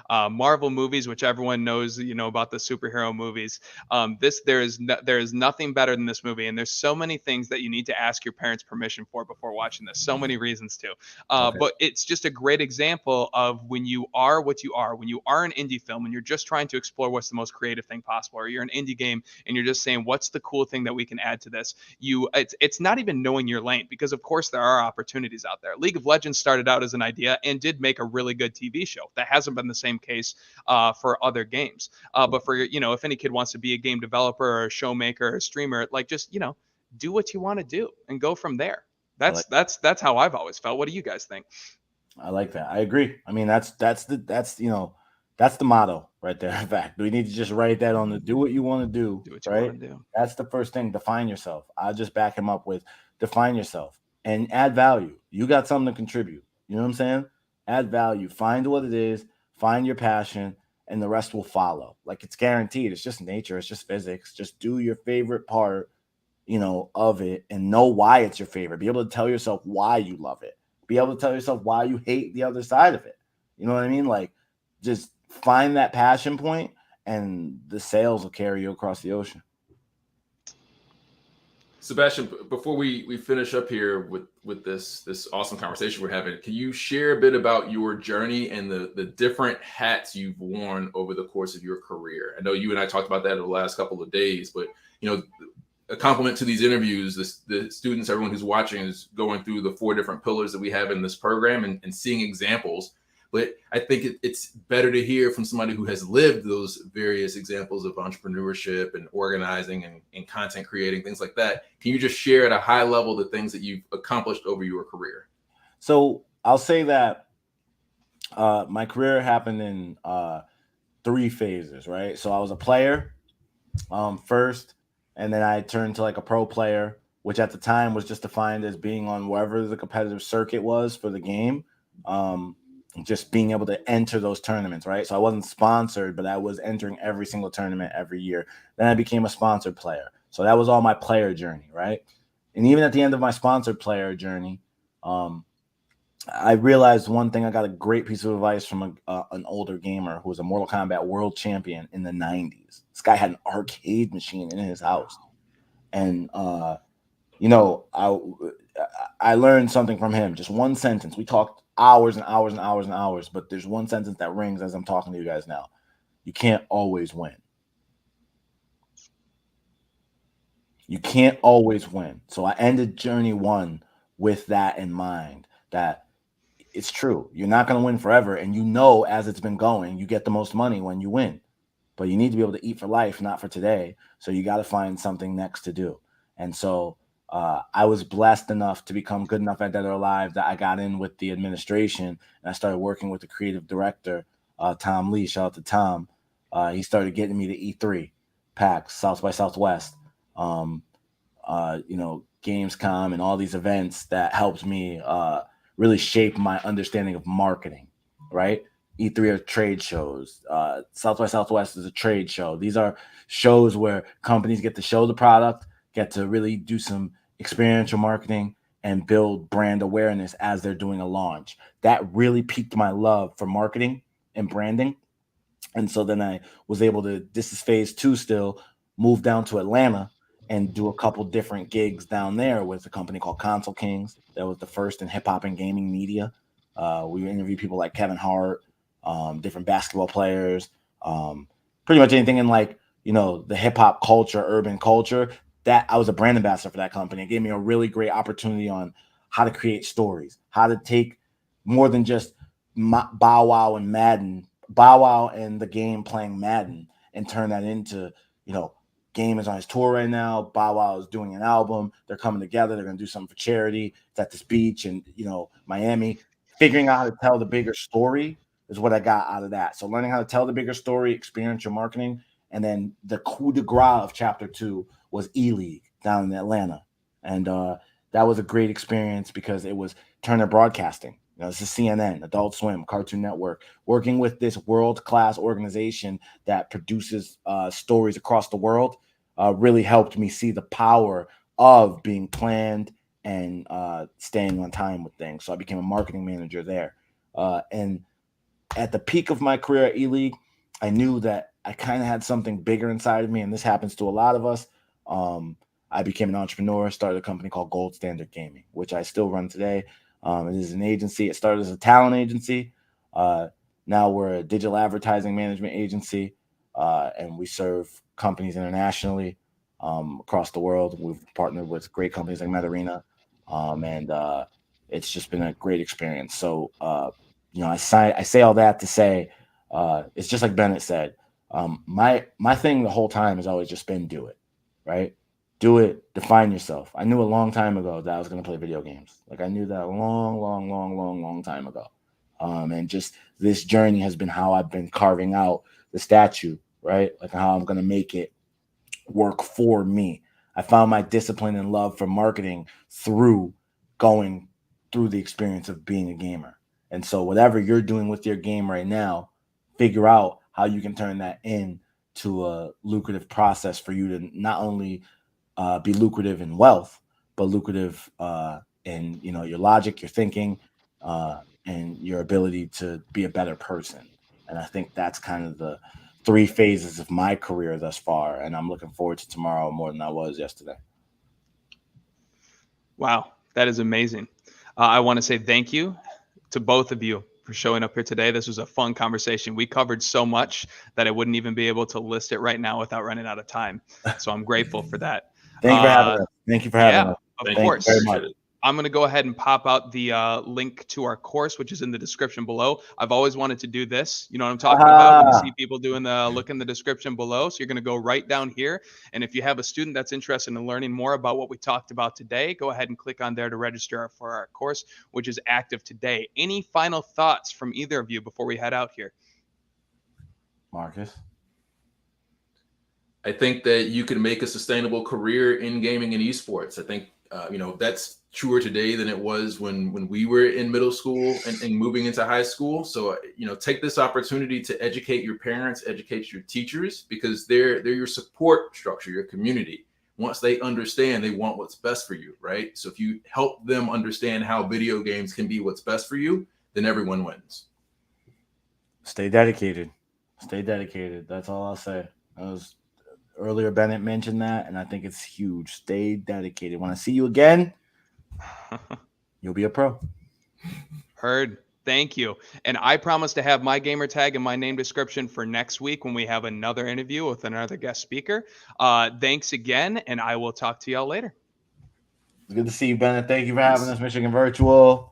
Marvel movies, which everyone knows, about the superhero movies. There is nothing better than this movie, and there's so many things that you need to ask your parents' permission for before watching this. So many reasons to. Okay. But it's just a great example of when you are what you are, when you are an indie film and you're just trying to explore what's the most creative thing possible, or you're an indie game and you're just saying what's the cool thing that we can add to this. It's not even knowing your lane, because of course there are opportunities out there. League of Legends started out as an idea and did make a really good TV show. That hasn't been the same case for other games. But for if any kid wants to be a game developer or a showmaker or a streamer, like just do what you want to do and go from there. That's how I've always felt. What do you guys think? I like that. I agree. I mean, that's the motto right there. In fact, we need to just write that on the do what you want to do. Do what you right? want to do. That's the first thing. Define yourself. I'll just back him up with define yourself and add value. You got something to contribute. You know what I'm saying? Add value. Find what it is. Find your passion, and the rest will follow. Like, it's guaranteed. It's just nature. It's just physics. Just do your favorite part, of it, and know why it's your favorite. Be able to tell yourself why you love it. Be able to tell yourself why you hate the other side of it. You know what I mean? Like, just find that passion point, and the sails will carry you across the ocean. Sebastian, before we finish up here with this awesome conversation we're having, can you share a bit about your journey and the different hats you've worn over the course of your career? I know you and I talked about that in the last couple of days, but a compliment to these interviews, the students, everyone who's watching is going through the 4 different pillars that we have in this program and seeing examples. But I think it's better to hear from somebody who has lived those various examples of entrepreneurship and organizing and content creating, things like that. Can you just share at a high level the things that you've accomplished over your career? So I'll say that my career happened in 3 phases, right? So I was a player first, and then I turned to like a pro player, which at the time was just defined as being on wherever the competitive circuit was for the game. Just being able to enter those tournaments, right? So I wasn't sponsored, but I was entering every single tournament every year. Then I became a sponsored player. So that was all my player journey, right? And even at the end of my sponsored player journey, I realized one thing. I got a great piece of advice from an older gamer who was a Mortal Kombat world champion in the 90s. This guy had an arcade machine in his house. And, I learned something from him. Just one sentence. We talked hours and hours and hours and hours, but there's one sentence that rings as I'm talking to you guys now. You can't always win. You can't always win. So I ended journey 1 with that in mind, that it's true. You're not going to win forever. And as it's been going, you get the most money when you win. But you need to be able to eat for life, not for today. So you got to find something next to do. And so I was blessed enough to become good enough at Dead or Alive that I got in with the administration, and I started working with the creative director, Tom Lee. Shout out to Tom. He started getting me to E3, PAX, South by Southwest, Gamescom, and all these events that helped me really shape my understanding of marketing, right? E3 are trade shows. South by Southwest is a trade show. These are shows where companies get to show the product, get to really do some experiential marketing and build brand awareness as they're doing a launch. That really piqued my love for marketing and branding. And so then I was able to, this is phase 2 still, move down to Atlanta and do a couple different gigs down there with a company called Console Kings. That was the first in hip hop and gaming media. We interviewed people like Kevin Hart, different basketball players, pretty much anything in the hip hop culture, urban culture. That I was a brand ambassador for that company. It gave me a really great opportunity on how to create stories, how to take more than just Bow Wow and the game playing Madden, and turn that into, Game is on his tour right now. Bow Wow is doing an album. They're coming together. They're going to do something for charity. It's at this beach in, Miami. figuring out how to tell the bigger story is what I got out of that. So learning how to tell the bigger story, experiential marketing, and then the coup de grace of chapter 2 was E-League down in Atlanta. And that was a great experience because it was Turner Broadcasting. You know, this is CNN, Adult Swim, Cartoon Network, working with this world-class organization that produces stories across the world really helped me see the power of being planned and staying on time with things. So I became a marketing manager there. And at the peak of my career at E-League, I knew that I kind of had something bigger inside of me, and this happens to a lot of us. I became an entrepreneur, started a company called Gold Standard Gaming, which I still run today. It is an agency. It started as a talent agency. Now we're a digital advertising management agency, and we serve companies internationally across the world. We've partnered with great companies like MetaArena, and it's just been a great experience. So, you know, I say all that to say, it's just like Bennett said. My thing the whole time has always just been do it, right? Do it, define yourself. I knew a long time ago that I was going to play video games. Like I knew that a long time ago. And just this journey has been how I've been carving out the statue, right? Like how I'm going to make it work for me. I found my discipline and love for marketing through going through the experience of being a gamer. And so whatever you're doing with your game right now, figure out how you can turn that into a lucrative process for you to not only be lucrative in wealth, but lucrative in, you know, your logic, your thinking, and your ability to be a better person. And I think that's kind of the 3 phases of my career thus far. And I'm looking forward to tomorrow more than I was yesterday. Wow, that is amazing. I want to say thank you to both of you for showing up here today. This was a fun conversation. We covered so much that I wouldn't even be able to list it right now without running out of time. So I'm grateful for that. Thank you for having us. Thank you for having us. Of course. Very much. I'm going to go ahead and pop out the link to our course, which is in the description below. I've always wanted to do this. You know what I'm talking about? When you see people doing the look in the description below. So you're going to go right down here. And if you have a student that's interested in learning more about what we talked about today, go ahead and click on there to register for our course, which is active today. Any final thoughts from either of you before we head out here? Marcus? I think that you can make a sustainable career in gaming and esports. I think, you know, that's truer today than it was when we were in middle school and moving into high school. So, you know, take this opportunity to educate your parents, educate your teachers, because they're your support structure, your community. Once they understand, they want what's best for you, right? So if you help them understand how video games can be what's best for you, then everyone wins. Stay dedicated. Stay dedicated. That's all I'll say. Earlier, Bennett mentioned that, and I think it's huge. Stay dedicated. When I see you again, you'll be a pro. Heard. Thank you. And I promise to have my gamer tag and my name description for next week when we have another interview with another guest speaker. Thanks again, and I will talk to y'all later. It's good to see you, Bennett. Thank you for having us, Michigan Virtual.